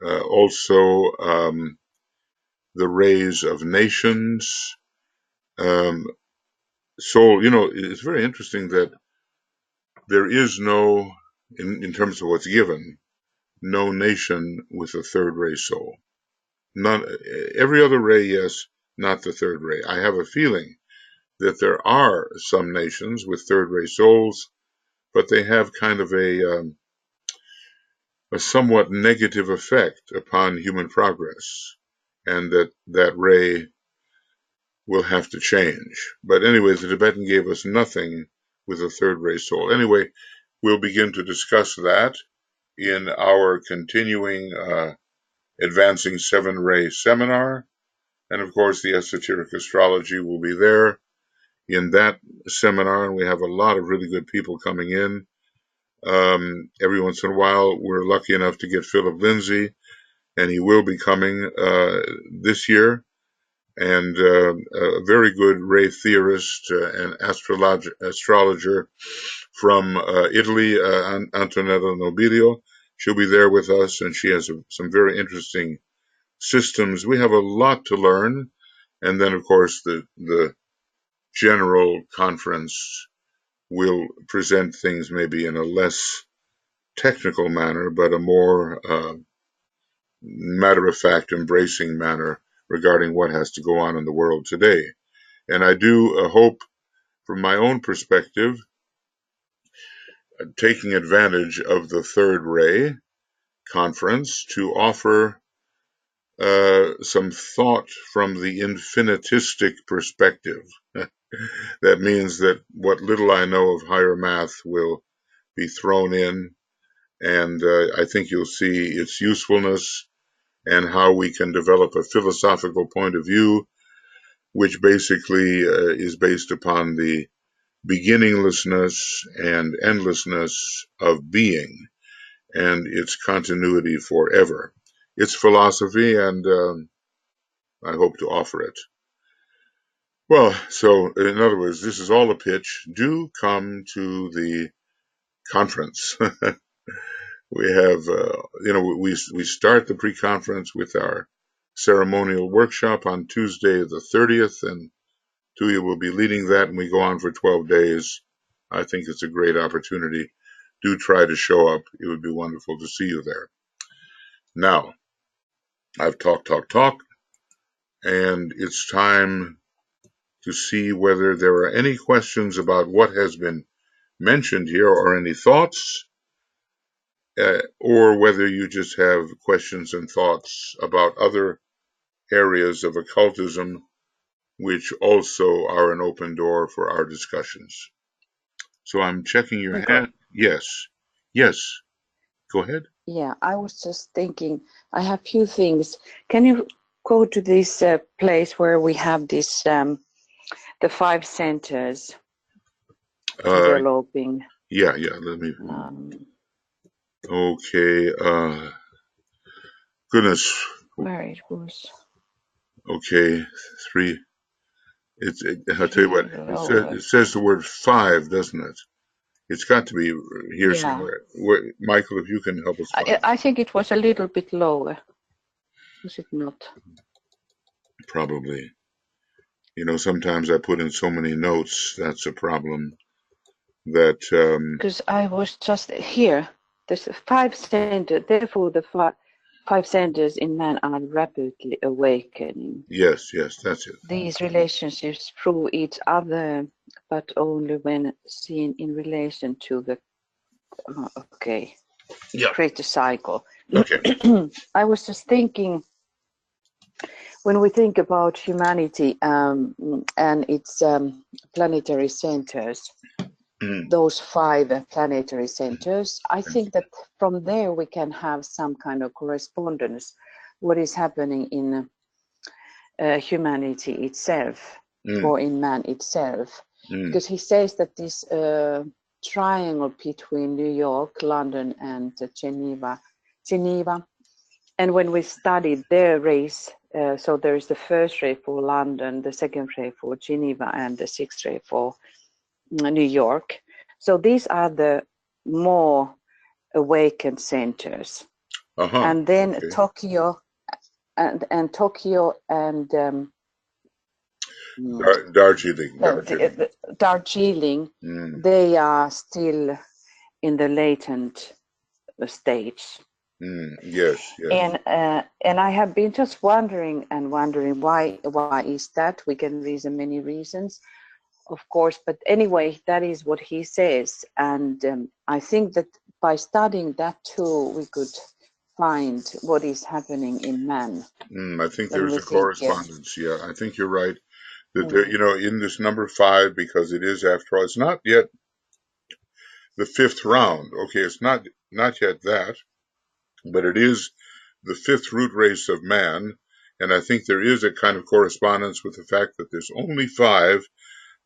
also the rays of nations. So, it's very interesting that there is no, in terms of what's given, no nation with a third ray soul. None, every other ray, yes, not the third ray. I have a feeling that there are some nations with third ray souls, but they have kind of a somewhat negative effect upon human progress, and that ray will have to change. But anyway, the Tibetan gave us nothing with a third ray soul. Anyway, we'll begin to discuss that in our continuing Advancing Seven Ray seminar. And of course, the Esoteric Astrology will be there in that seminar, and we have a lot of really good people coming in. Every once in a while, we're lucky enough to get Philip Lindsay, and he will be coming this year. and a very good ray theorist and astrologer from Italy, Antonella Nobilio. She'll be there with us, and she has some very interesting systems. We have a lot to learn, and then of course the general conference will present things maybe in a less technical manner, but a more matter of fact, embracing manner regarding what has to go on in the world today. And I do hope, from my own perspective, taking advantage of the Third Ray conference to offer some thought from the infinitistic perspective. That means that what little I know of higher math will be thrown in, and I think you'll see its usefulness and how we can develop a philosophical point of view, which basically is based upon the beginninglessness and endlessness of being and its continuity forever. It's philosophy, and I hope to offer it. Well, so in other words, this is all a pitch. Do come to the conference. We have, we start the pre-conference with our ceremonial workshop on Tuesday the 30th, and Tuija will be leading that, and we go on for 12 days. I think it's a great opportunity. Do try to show up. It would be wonderful to see you there. Now, I've talked, and it's time to see whether there are any questions about what has been mentioned here, or any thoughts, or whether you just have questions and thoughts about other areas of occultism, which also are an open door for our discussions. So I'm checking your hand. Yes. Yes. Go ahead. Yeah, I was just thinking, I have few things. Can you go to this place where we have this, the 5 centers developing? Yeah, let me. Okay. Goodness. Where it was. Okay. 3. I'll tell you what. It says the word 5, doesn't it? It's got to be here somewhere. Michael, if you can help us find. I think it was a little bit lower. Was it not? Probably. Sometimes I put in so many notes. That's a problem. That because I was just here. There's 5 centers. Therefore, the 5 centers in man are rapidly awakening. Yes, that's it. These relationships prove each other, but only when seen in relation to the greater cycle. Okay. I was just thinking, when we think about humanity and its planetary centers, those 5 planetary centers, I think that from there we can have some kind of correspondence, what is happening in humanity itself, or in man itself. Because he says that this triangle between New York, London, and Geneva, and when we studied their rays, so there is the first ray for London, the second ray for Geneva, and the 6th ray for New York. So these are the more awakened centers. And then Tokyo and Tokyo and Darjeeling, they are still in the latent stage. Yes. And I have been just wondering why is that? We can reason many reasons, of course, but anyway, that is what he says, and I think that by studying that too, we could find what is happening in man. I think there's a correspondence. Yeah, I think you're right. That there, in this number 5, because it is, after all, it's not yet the 5th round. Okay, it's not yet that, but it is the 5th root race of man, and I think there is a kind of correspondence with the fact that there's only 5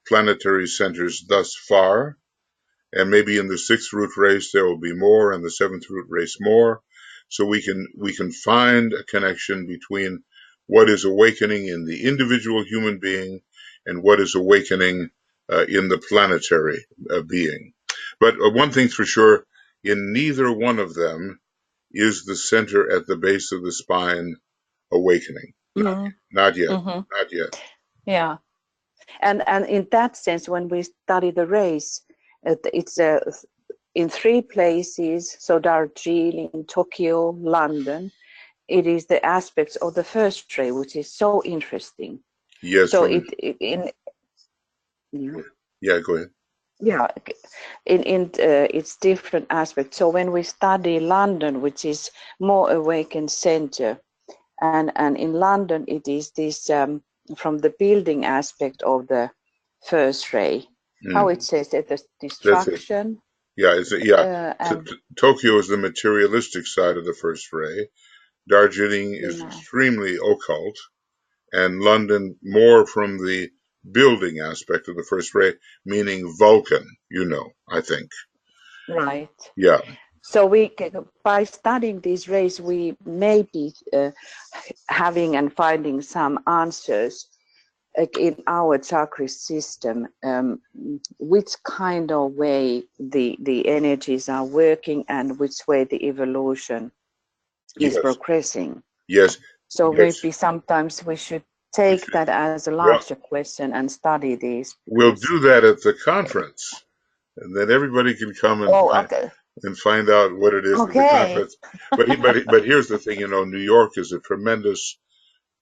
planetary centers thus far, and maybe in the 6th root race there will be more, and the 7th root race more. So we can find a connection between what is awakening in the individual human being and what is awakening in the planetary being. But one thing's for sure, in neither one of them is the center at the base of the spine awakening. Not yet. Not yet. Yeah. And in that sense, when we study the rays, it's in 3 places, so Darjeeling, Tokyo, London, it is the aspects of the first ray, which is so interesting. Yes. So yeah, go ahead. Yeah, it's different aspects. So when we study London, which is more awakened center, and in London it is this from the building aspect of the first ray, how it says that the destruction. Yeah, Tokyo is the materialistic side of the first ray. Darjeeling is extremely occult, and London more from the building aspect of the first ray, meaning Vulcan, I think. Right. Yeah. So by studying these rays, we may be having and finding some answers in our chakra system, which kind of way the energies are working and which way the evolution is progressing. Yes. So maybe sometimes we should take that as a larger question and study these. We'll do that at the conference, and then everybody can come and find out what it is at the conference. But here's the thing, New York is a tremendous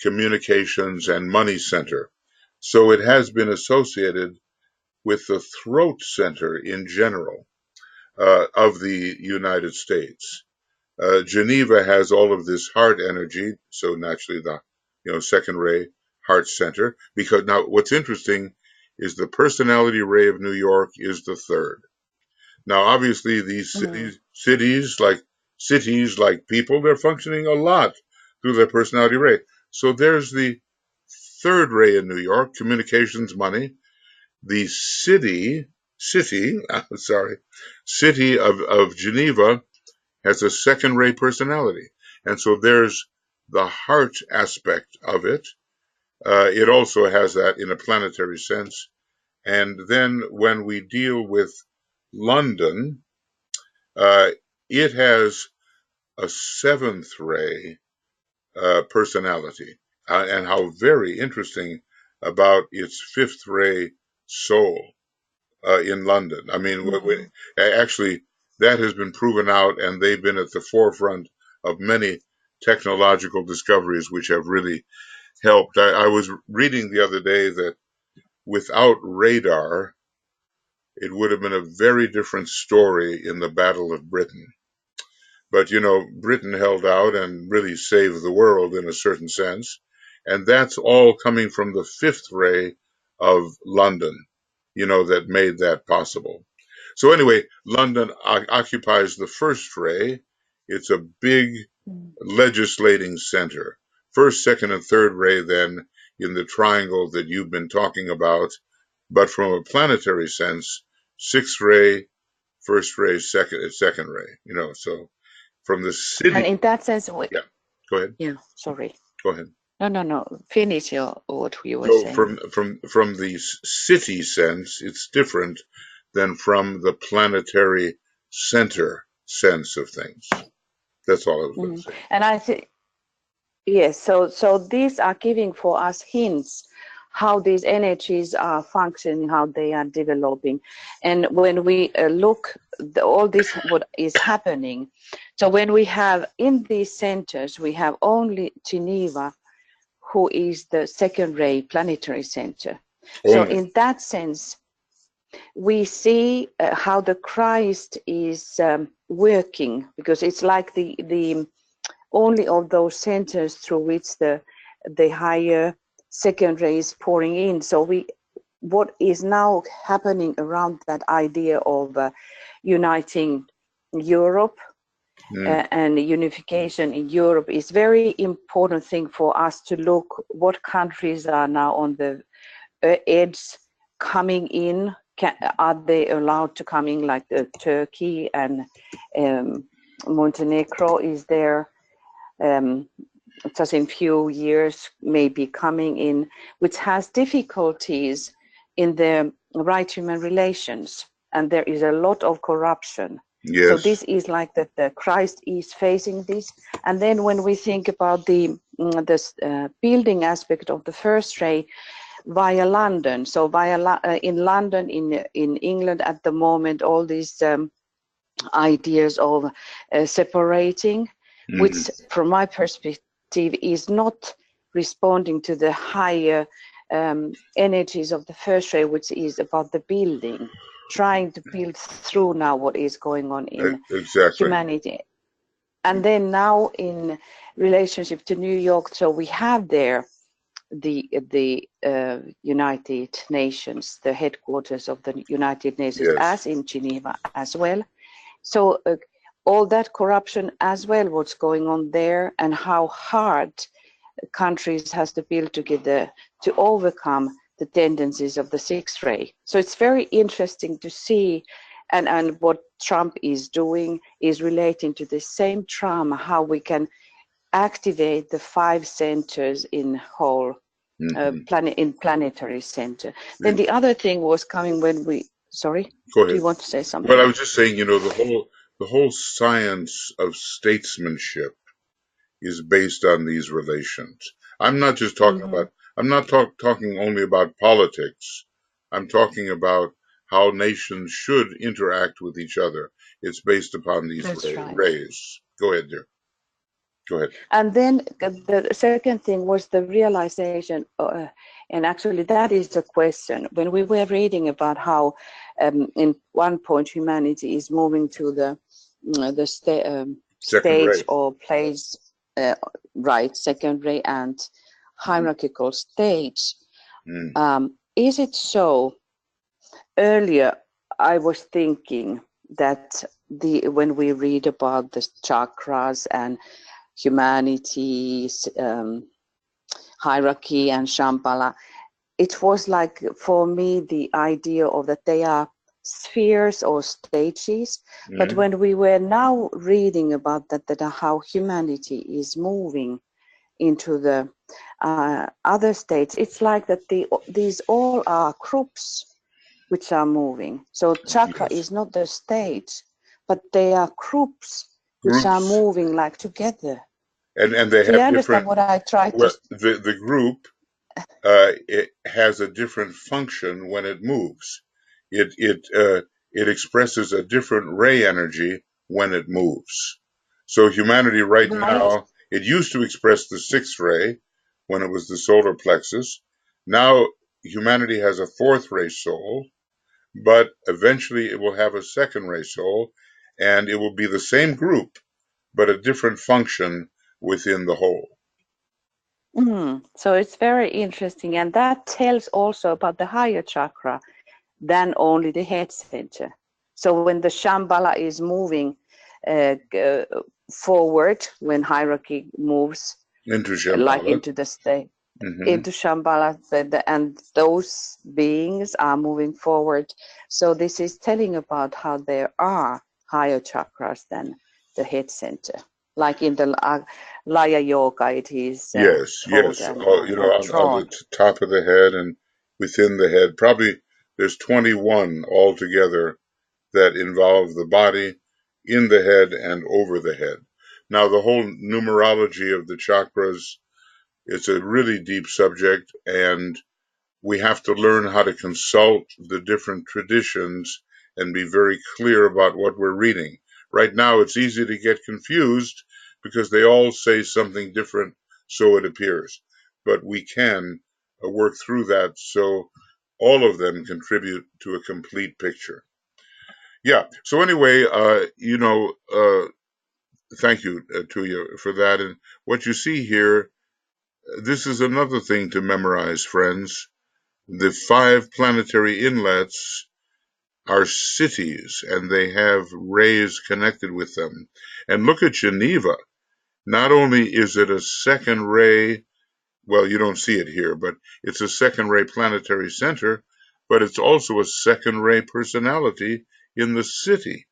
communications and money center. So it has been associated with the throat center in general of the United States. Geneva has all of this heart energy, so naturally the second ray, heart center. Because now what's interesting is the personality ray of New York is the third. Now obviously these cities like people, they're functioning a lot through their personality ray. So there's the third ray in New York, communications, money. The city of Geneva has a second ray personality. And so there's the heart aspect of it. It also has that in a planetary sense. And then when we deal with London, it has a seventh ray personality. And how very interesting about its fifth ray soul in London. I mean, actually, that has been proven out, and they've been at the forefront of many technological discoveries which have really helped. I was reading the other day that without radar, it would have been a very different story in the Battle of Britain. But, Britain held out and really saved the world in a certain sense. And that's all coming from the fifth ray of London, that made that possible. So anyway, London occupies the first ray. It's a big legislating center. First, second, and third ray then in the triangle that you've been talking about. But from a planetary sense, sixth ray, first ray, second ray, so from the city. And in that sense, yeah, go ahead. Yeah, sorry. Go ahead. No. Finish what you were saying. From the city sense, it's different than from the planetary center sense of things. That's all I was going to say. And I think, yes. So these are giving for us hints how these energies are functioning, how they are developing, and when we look all this what is happening. So when we have in these centers, we have only Geneva, who is the second ray planetary center. So in that sense, we see how the Christ is working, because it's like the only of those centers through which the higher second ray is pouring in. So what is now happening around that idea of uniting Europe and unification in Europe is very important thing for us to look what countries are now on the edge coming in. Are they allowed to come in, like Turkey and Montenegro is there? just in few years maybe coming in, which has difficulties in the right human relations, and there is a lot of corruption. Yes. So this is like that the Christ is facing this. And then when we think about the building aspect of the first ray via London, so in London, in England at the moment, all these ideas of separating, which from my perspective is not responding to the higher energies of the first ray, which is about the building, trying to build through now what is going on in humanity. And then now in relationship to New York, so we have there the United Nations, the headquarters of the United Nations, as in Geneva as well. So all that corruption as well, what's going on there, and how hard countries has to build together to overcome the tendencies of the sixth ray. So it's very interesting to see, and what Trump is doing is relating to the same trauma, how we can activate the 5 centers in whole planetary center. Then the other thing was coming when we, sorry? Go ahead. Do you want to say something? Well, I was just saying, the whole science of statesmanship is based on these relations. I'm not just talking about, I'm not talking only about politics. I'm talking about how nations should interact with each other. It's based upon these rays. Go ahead, dear. Go ahead. And then the second thing was the realization, and actually that is the question. When we were reading about how in one point humanity is moving to the stage or place, second ray and hierarchical stage. Is it so? Earlier, I was thinking that when we read about the chakras and humanity's hierarchy and Shambhala, it was like for me the idea of that they are spheres or stages. But when we were now reading about that how humanity is moving into the other states, it's like that these all are groups which are moving. So chakra is not the stage, but they are groups which are moving like together. And they have understand what I try to... The group it has a different function when it moves. It expresses a different ray energy when it moves. So humanity right now, it used to express the sixth ray when it was the solar plexus. Now humanity has a fourth ray soul, but eventually it will have a second ray soul, and it will be the same group, but a different function within the whole. So it's very interesting, and that tells also about the higher chakra than only the head center. So when the Shambhala is moving forward, when hierarchy moves into Shambhala, like into the state, into Shambhala, and those beings are moving forward. So this is telling about how there are higher chakras than the head center. Like in the Laya Yoga, it is yes. On the top of the head and within the head. Probably there's 21 altogether that involve the body, in the head, and over the head. Now, the whole numerology of the chakras, it's a really deep subject, and we have to learn how to consult the different traditions and be very clear about what we're reading. Right now, it's easy to get confused because they all say something different, so it appears. But we can work through that so all of them contribute to a complete picture. Yeah, so anyway, thank you, Tuija, for that. And what you see here, this is another thing to memorize, friends. The 5 planetary inlets are cities, and they have rays connected with them. And look at Geneva. Not only is it a second ray, well, you don't see it here, but it's a second ray planetary center, but it's also a second ray personality in the city.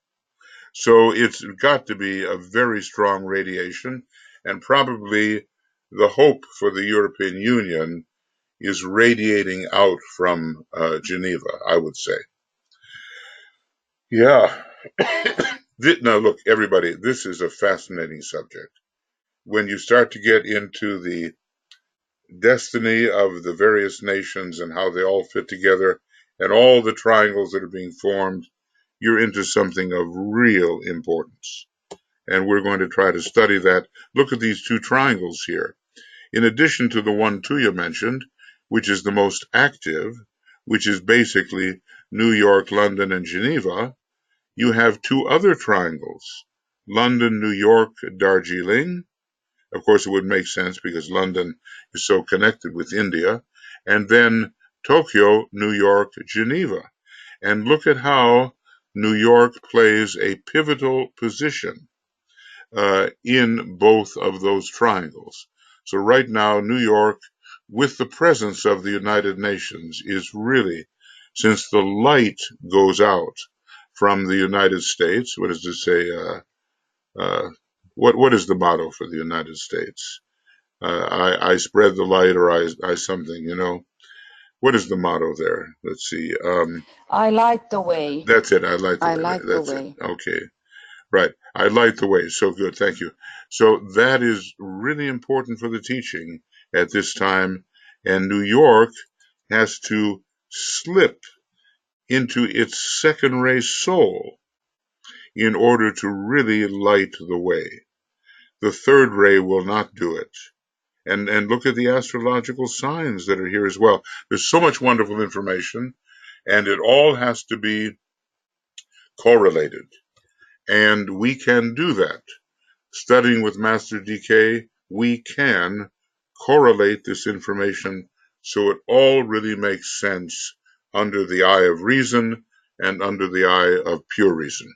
So it's got to be a very strong radiation, and probably the hope for the European Union is radiating out from Geneva, I would say. Yeah. Now, look, everybody, this is a fascinating subject. When you start to get into the destiny of the various nations and how they all fit together and all the triangles that are being formed, you're into something of real importance. And we're going to try to study that. Look at these two triangles here. In addition to the one Tuija mentioned, which is the most active, which is basically New York, London, and Geneva, you have two other triangles, London, New York, Darjeeling. Of course, it would make sense because London is so connected with India. And then Tokyo, New York, Geneva. And look at how New York plays a pivotal position in both of those triangles. So right now, New York, with the presence of the United Nations, is really, since the light goes out from the United States, what does it say? What is the motto for the United States? I spread the light, or I something, you know. What is the motto there? Let's see. I light the way. That's it. I light the I way. light the That's it. way. Okay. Right. I light the way. So good. Thank you. So that is really important for the teaching at this time. And New York has to slip into its second ray soul in order to really light the way. The third ray will not do it. And look at the astrological signs that are here as well. There's so much wonderful information, and it all has to be correlated. And we can do that. Studying with Master DK, we can correlate this information so it all really makes sense under the eye of reason and under the eye of pure reason.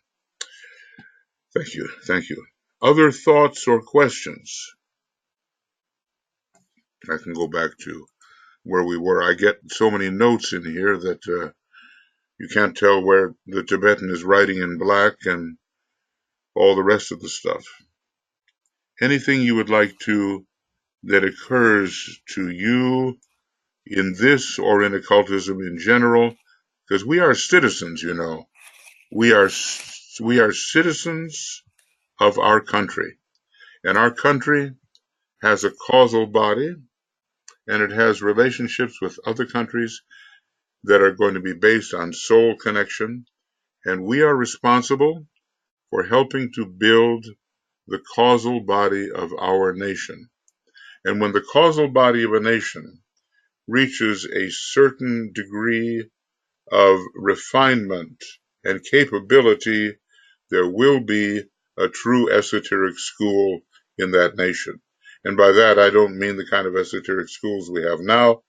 Thank you. Thank you. Other thoughts or questions? I can go back to where we were. I get so many notes in here that you can't tell where the Tibetan is writing in black and all the rest of the stuff. Anything you would like to that occurs to you in this or in occultism in general, because we are citizens, you know. We are citizens of our country, and our country has a causal body, and it has relationships with other countries that are going to be based on soul connection, and we are responsible for helping to build the causal body of our nation. And when the causal body of a nation reaches a certain degree of refinement and capability, there will be a true esoteric school in that nation. And by that, I don't mean the kind of esoteric schools we have now,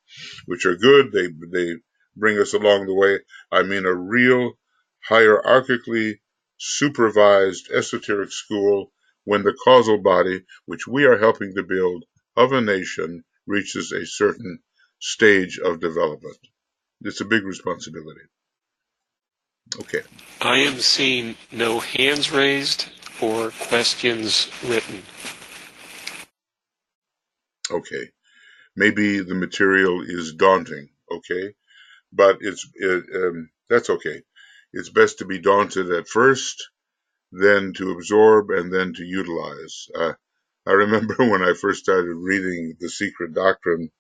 which are good. They bring us along the way. I mean a real hierarchically supervised esoteric school when the causal body, which we are helping to build, of a nation reaches a certain stage of development. It's a big responsibility. Okay. I am seeing no hands raised or questions written. Okay. Maybe the material is daunting. Okay. But that's okay. It's best to be daunted at first, then to absorb, and then to utilize. I remember when I first started reading The Secret Doctrine.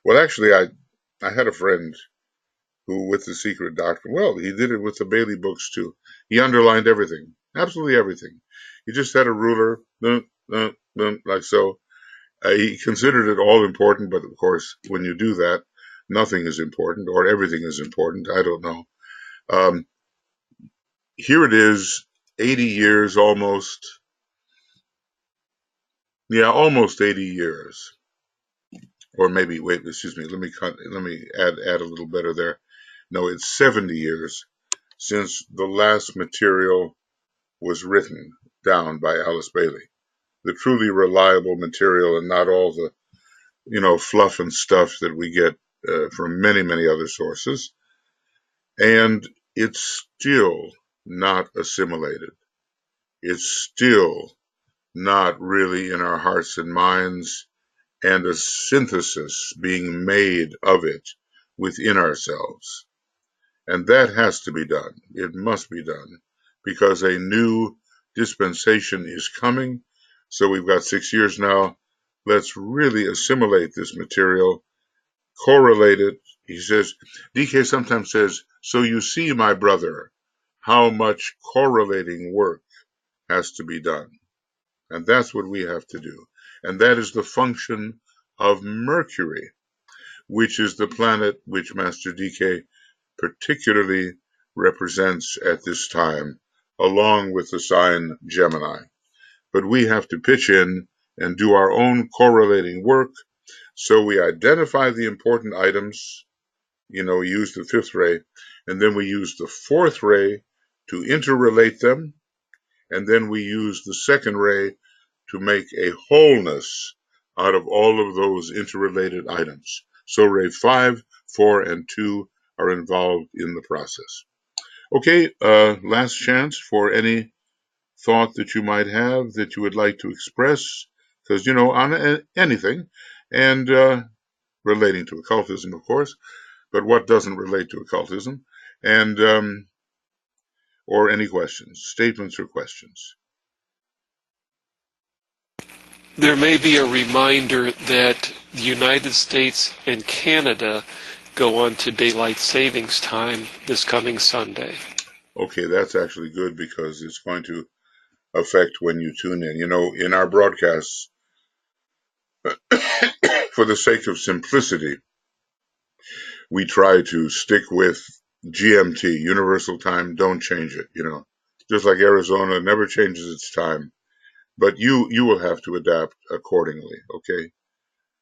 Well, actually, I had a friend who, with The Secret Doctrine, well, he did it with the Bailey books too. He underlined everything, absolutely everything. He just had a ruler, like so. He considered it all important, but of course, when you do that, nothing is important, or everything is important. I don't know. Here it is, 80 years almost. Yeah, almost 80 years. Or maybe, wait, excuse me, let me add a little better there. No, it's 70 years since the last material was written down by Alice Bailey. The truly reliable material, and not all the, fluff and stuff that we get from many, many other sources. And it's still not assimilated. It's still not really in our hearts and minds. and a synthesis being made of it within ourselves. And that has to be done. It must be done because a new dispensation is coming. So we've got 6 years now. Let's really assimilate this material, correlate it. He says, DK sometimes says, so you see, my brother, how much correlating work has to be done. And that's what we have to do. And that is the function of Mercury, which is the planet which Master DK particularly represents at this time, along with the sign Gemini. But we have to pitch in and do our own correlating work. So we identify the important items, we use the fifth ray, and then we use the fourth ray to interrelate them, and then we use the second ray to make a wholeness out of all of those interrelated items. So ray 5, 4, and 2 are involved in the process. Okay, last chance for any thought that you might have that you would like to express, because, on anything, and relating to occultism, of course, but what doesn't relate to occultism, and or any questions, statements or questions. There may be a reminder that the United States and Canada go on to daylight savings time this coming Sunday. Okay, that's actually good because it's going to affect when you tune in. In our broadcasts, for the sake of simplicity, we try to stick with GMT, Universal Time. Don't change it, Just like Arizona never changes its time. But you will have to adapt accordingly, okay?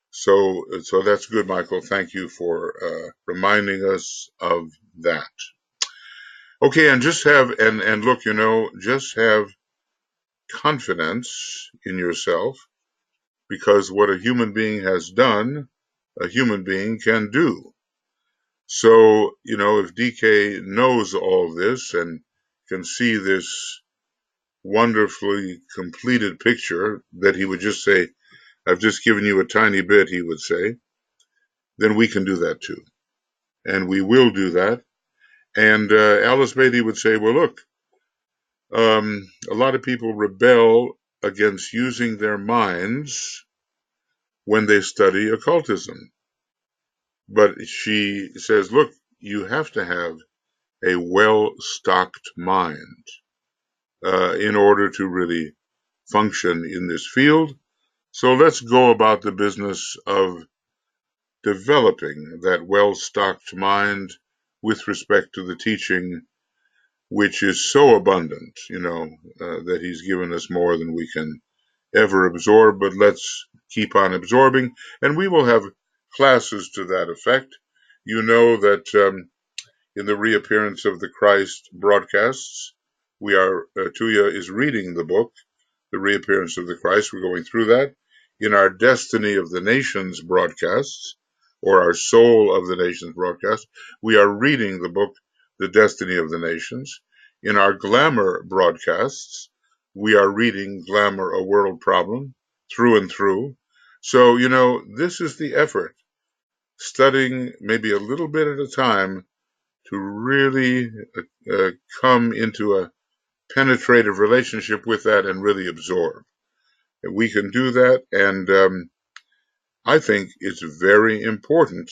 So that's good, Michael. Thank you for reminding us of that. Okay, and just have, and look, just have confidence in yourself, because what a human being has done, a human being can do. So, if DK knows all this and can see this wonderfully completed picture that he would just say, I've just given you a tiny bit, he would say, then we can do that too. And we will do that. And Alice Beatty would say, well, look, a lot of people rebel against using their minds when they study occultism. But she says, look, you have to have a well-stocked mind in order to really function in this field. So let's go about the business of developing that well-stocked mind with respect to the teaching, which is so abundant, that he's given us more than we can ever absorb, but let's keep on absorbing, and we will have classes to that effect. You know that in the Reappearance of the Christ broadcasts, Tuija is reading the book, The Reappearance of the Christ. We're going through that. In our Destiny of the Nations broadcasts, or our Soul of the Nations broadcast, we are reading the book, The Destiny of the Nations. In our Glamour broadcasts, we are reading Glamour, A World Problem, through and through. So, this is the effort, studying maybe a little bit at a time to really come into a penetrative relationship with that and really absorb. We can do that, and I think it's very important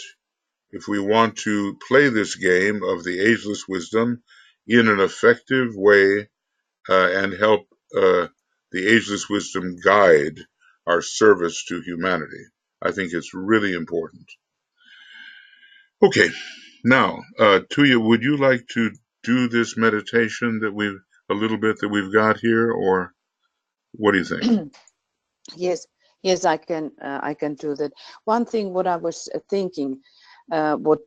if we want to play this game of the ageless wisdom in an effective way and help the ageless wisdom guide our service to humanity. I think it's really important. Okay, now, Tuija, would you like to do this meditation that we've got here, or what do you think? Yes, I can do that. One thing what I was thinking, what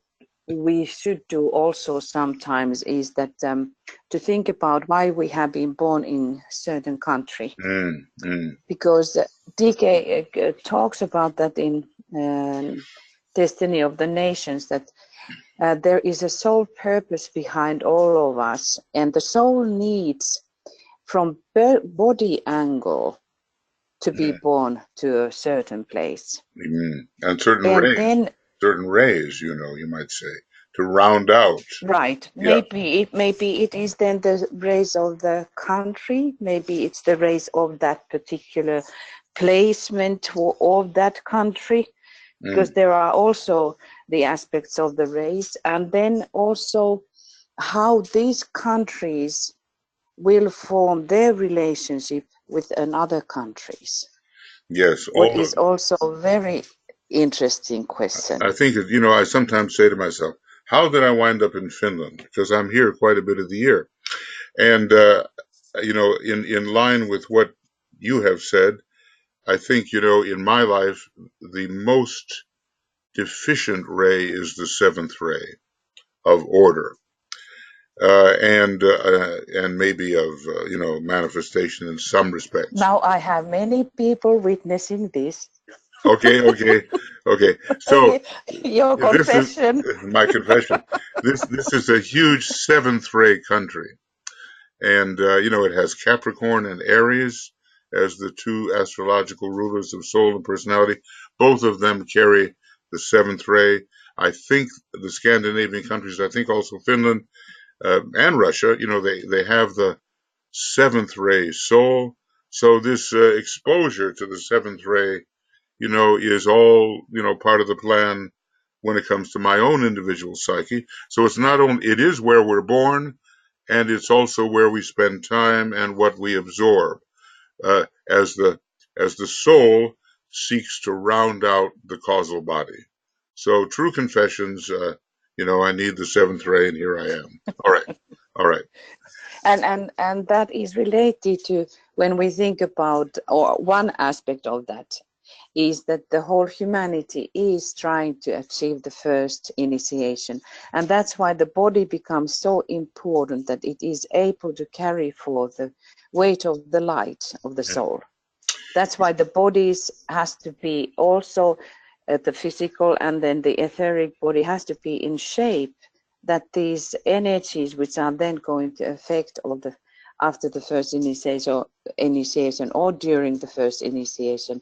we should do also sometimes is that to think about why we have been born in certain country, because DK talks about that in Destiny of the Nations, that there is a sole purpose behind all of us, and the soul needs, from body angle, to be born to a certain place. And certain And rays, then, you know, you might say, to round out. right, Yeah. maybe it is then the race of the country, maybe it's the race of that particular placement of that country, because there are also the aspects of the race, and then also how these countries will form their relationship with another countries. Yes. What is also a very interesting question. I think, you know, I sometimes say to myself, how did I wind up in Finland? Because I'm here quite a bit of the year. And, you know, in line with what you have said, I think, you know, in my life, the most deficient ray is the seventh ray of order. And maybe of, you know, manifestation in some respects. Now I have many people witnessing this. Okay. So your confession. This is my confession. This is a huge seventh ray country. And, you know, it has Capricorn and Aries as the two astrological rulers of soul and personality. Both of them carry the seventh ray. I think the Scandinavian countries, I think also Finland and Russia, you know, they have the seventh ray soul. So this exposure to the seventh ray, you know, is all, you know, part of the plan when it comes to my own individual psyche. So it's not only, it is where we're born, and it's also where we spend time and what we absorb as the soul seeks to round out the causal body. So true confessions, you know, I need the seventh ray, and here I am. All right. And that is related to when we think about, or one aspect of that is that the whole humanity is trying to achieve the first initiation. And that's why the body becomes so important, that it is able to carry forth the weight of the light of the soul. That's why the bodies has to be also the physical, and then the etheric body has to be in shape, that these energies which are then going to affect all the after the first initiation or during the first initiation.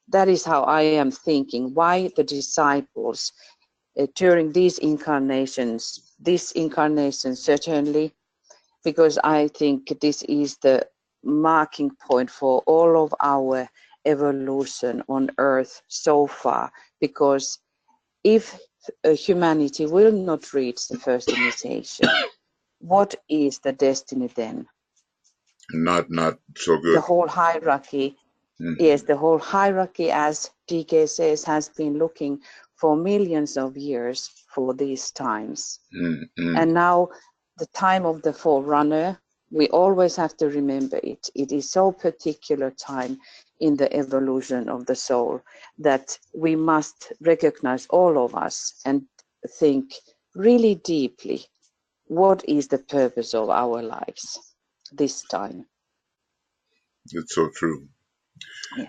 That is how I am thinking, why the disciples during these incarnations, this incarnation certainly, because I think this is the marking point for all of our evolution on earth so far, because if humanity will not reach the first initiation, what is the destiny then? Not so good. The whole hierarchy, yes, the whole hierarchy, as DK says, has been looking for millions of years for these times. And now the time of the forerunner, we always have to remember it. It is so particular time in the evolution of the soul that we must recognize, all of us, and think really deeply, what is the purpose of our lives this time? It's so true. Yeah.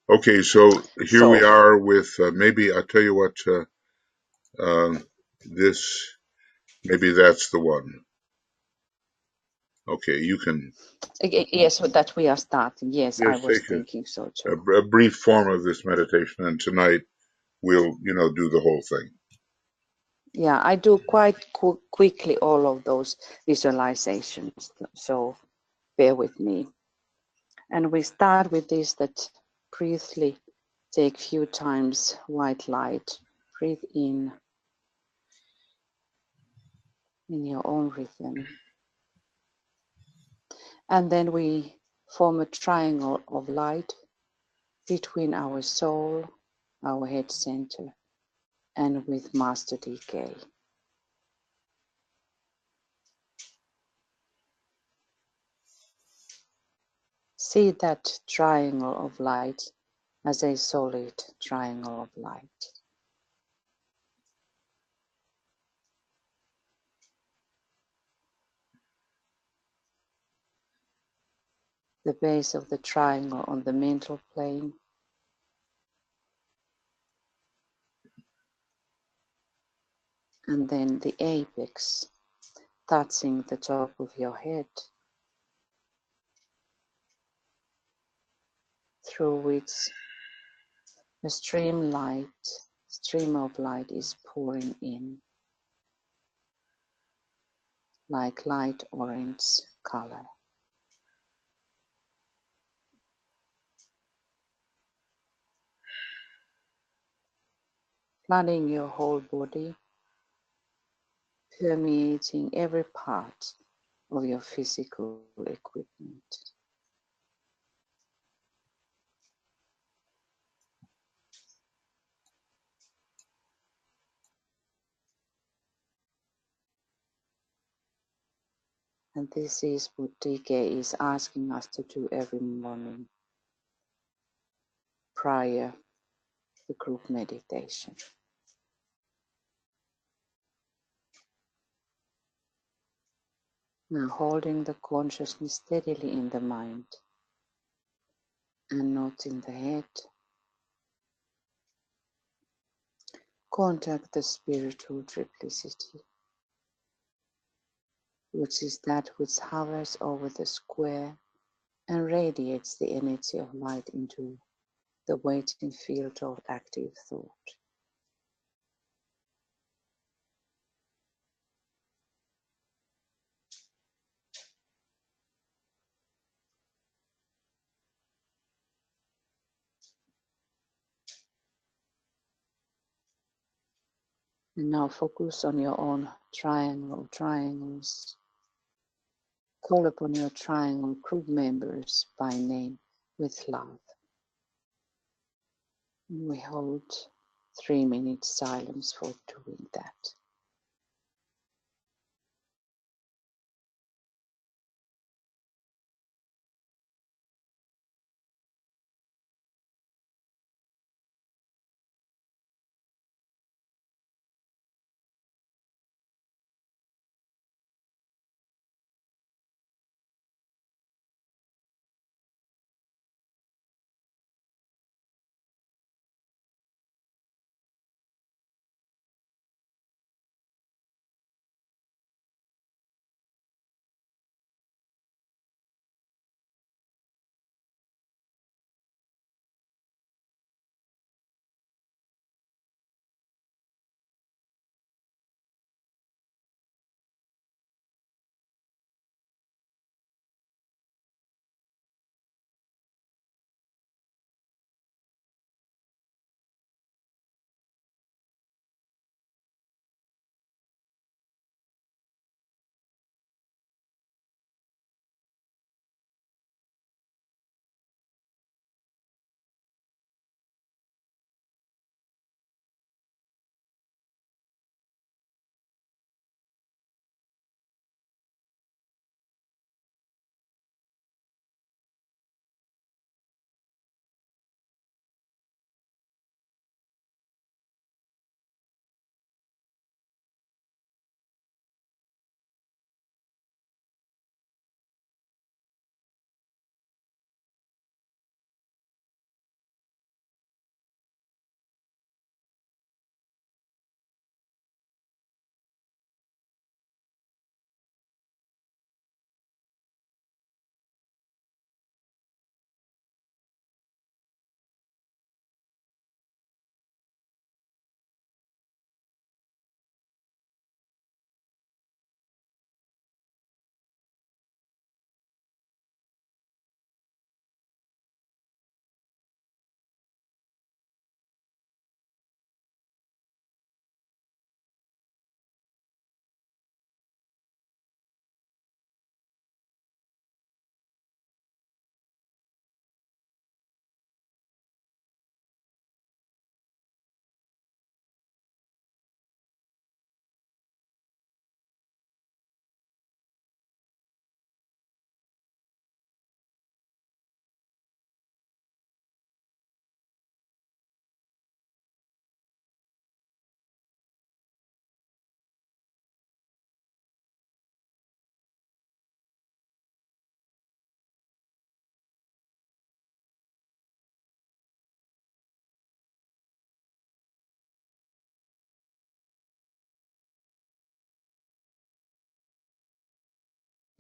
Okay, so here we are with maybe, I'll tell you what, this, maybe that's the one. Okay, you can. Yes, that we are starting. Yes, I was thinking so too. A brief form of this meditation, and tonight we'll, you know, do the whole thing. Yeah, I do quite quickly all of those visualizations, so bear with me. And we start with this, that briefly take few times white light, breathe in your own rhythm. And then we form a triangle of light between our soul, our head center, and with Master DK. See that triangle of light as a solid triangle of light. The base of the triangle on the mental plane, and then the apex touching the top of your head through which a stream of light is pouring in, like light orange color. Flooding your whole body, permeating every part of your physical equipment. And this is what DK is asking us to do every morning prior to group meditation. Now holding the consciousness steadily in the mind and not in the head, contact the spiritual triplicity, which is that which hovers over the square and radiates the energy of light into the waiting field of active thought. And now focus on your own triangles. Call upon your triangle group members by name with love. And we hold 3 minutes silence for doing that.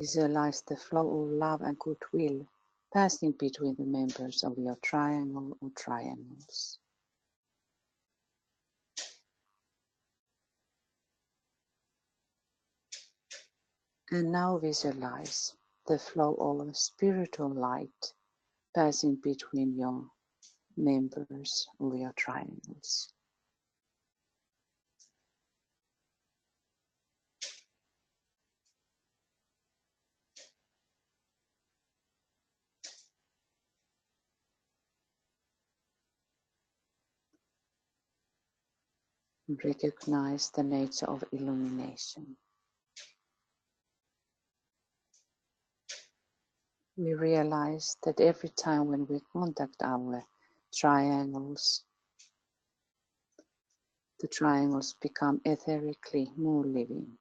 Visualize the flow of love and goodwill passing between the members of your triangle or triangles. And now visualize the flow of spiritual light passing between your members of your triangles. Recognize the nature of illumination. We realize that every time when we contact our triangles, the triangles become etherically more living.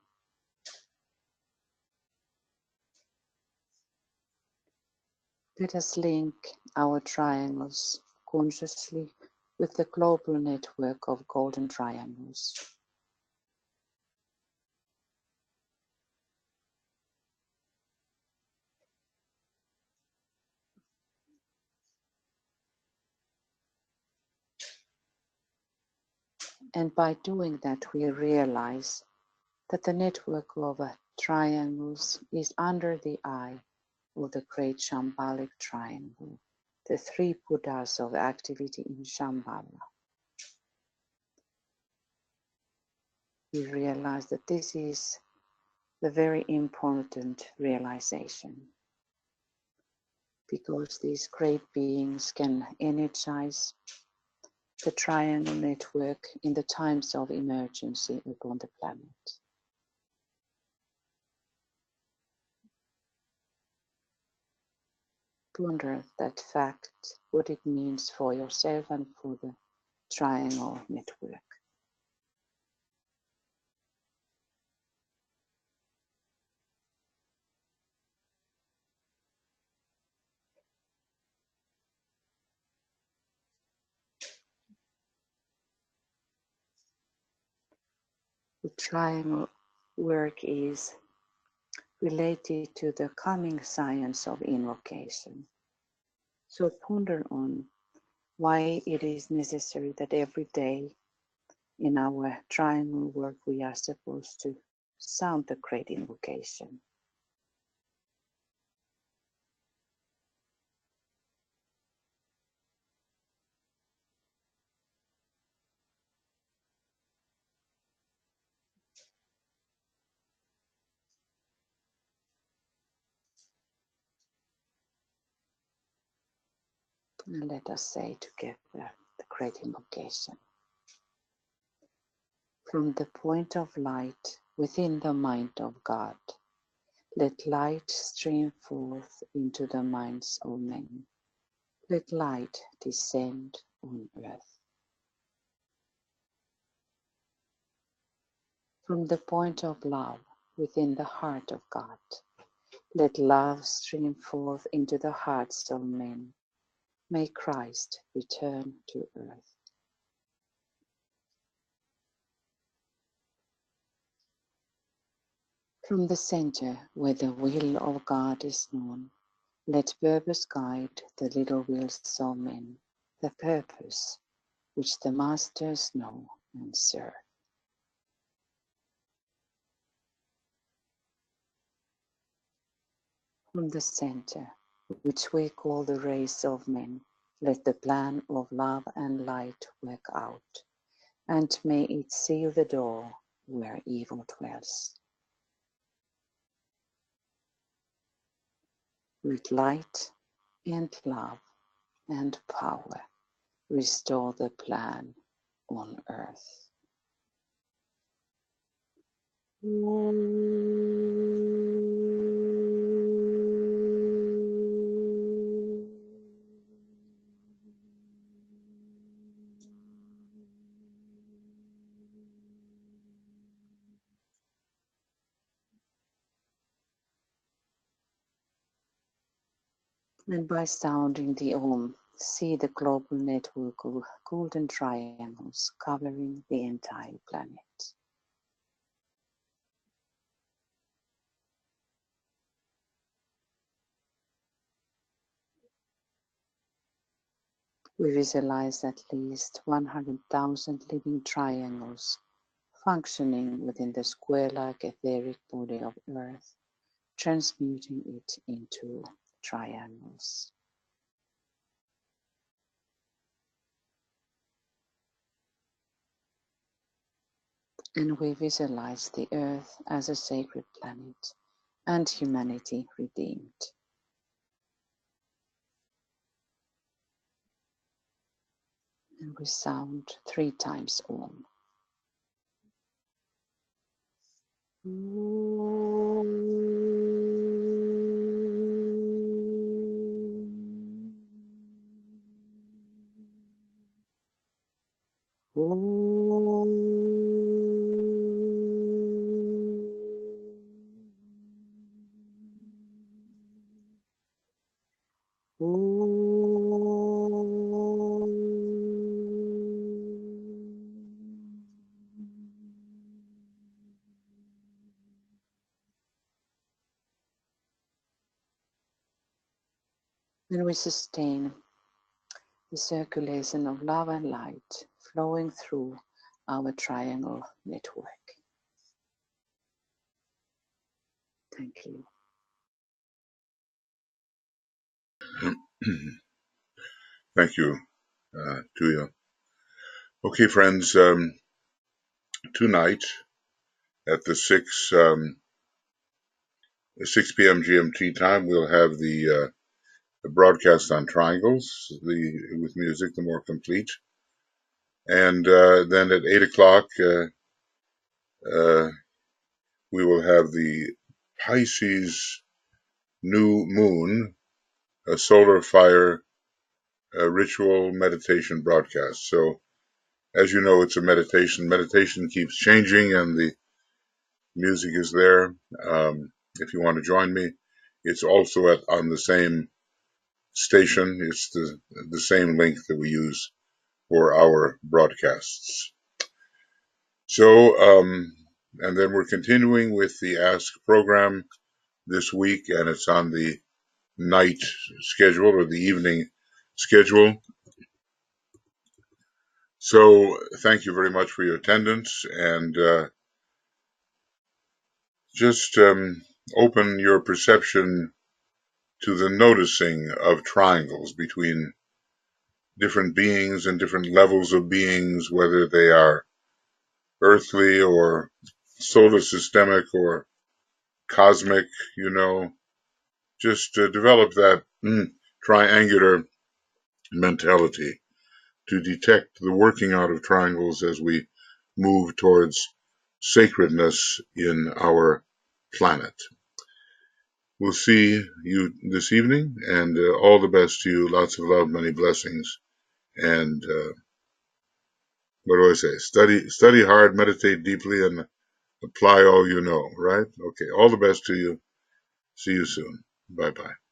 Let us link our triangles consciously with the global network of golden triangles. And by doing that, we realize that the network of triangles is under the eye of the great Shambhalic triangle, the three Buddhas of activity in Shambhala. We realize that this is the very important realization, because these great beings can energize the triangle network in the times of emergency upon the planet. Ponder that fact, what it means for yourself and for the triangle network. The triangle work is related to the coming science of invocation. So ponder on why it is necessary that every day in our triangle work we are supposed to sound the great invocation. And let us say together the great invocation. From the point of light within the mind of God, let light stream forth into the minds of men. Let light descend on earth. From the point of love within the heart of God, let love stream forth into the hearts of men. May Christ return to earth. From the center where the will of God is known, let purpose guide the little wheels of men, the purpose which the masters know and serve. From the center, which we call the race of men, let the plan of love and light work out, and may it seal the door where evil dwells. Let light and love and power restore the plan on earth. And by sounding the Om, see the global network of golden triangles covering the entire planet. We visualize at least 100,000 living triangles functioning within the square-like etheric body of Earth, transmuting it into triangles. And we visualize the Earth as a sacred planet and humanity redeemed. And we sound 3 times Om. And we sustain the circulation of love and light flowing through our triangle network. Thank you. Thank you, Tuija. Okay, friends, tonight at the 6 p.m. GMT time, we'll have the broadcast on triangles, with music, the more complete. And then at 8 o'clock, we will have the Pisces new moon, a solar fire ritual meditation broadcast. So, as you know, it's a meditation. Meditation keeps changing, and the music is there. If you want to join me, it's also on the same station. It's the same link that we use for our broadcasts. So, and then we're continuing with the Ask program this week, and it's on the night schedule or the evening schedule. So thank you very much for your attendance, and just open your perception to the noticing of triangles between different beings and different levels of beings, whether they are earthly or solar systemic or cosmic, just develop that triangular mentality to detect the working out of triangles as we move towards sacredness in our planet. We'll see you this evening, and all the best to you. Lots of love, many blessings, and what do I say? Study hard, meditate deeply, and apply all you know, right? Okay, all the best to you. See you soon. Bye-bye.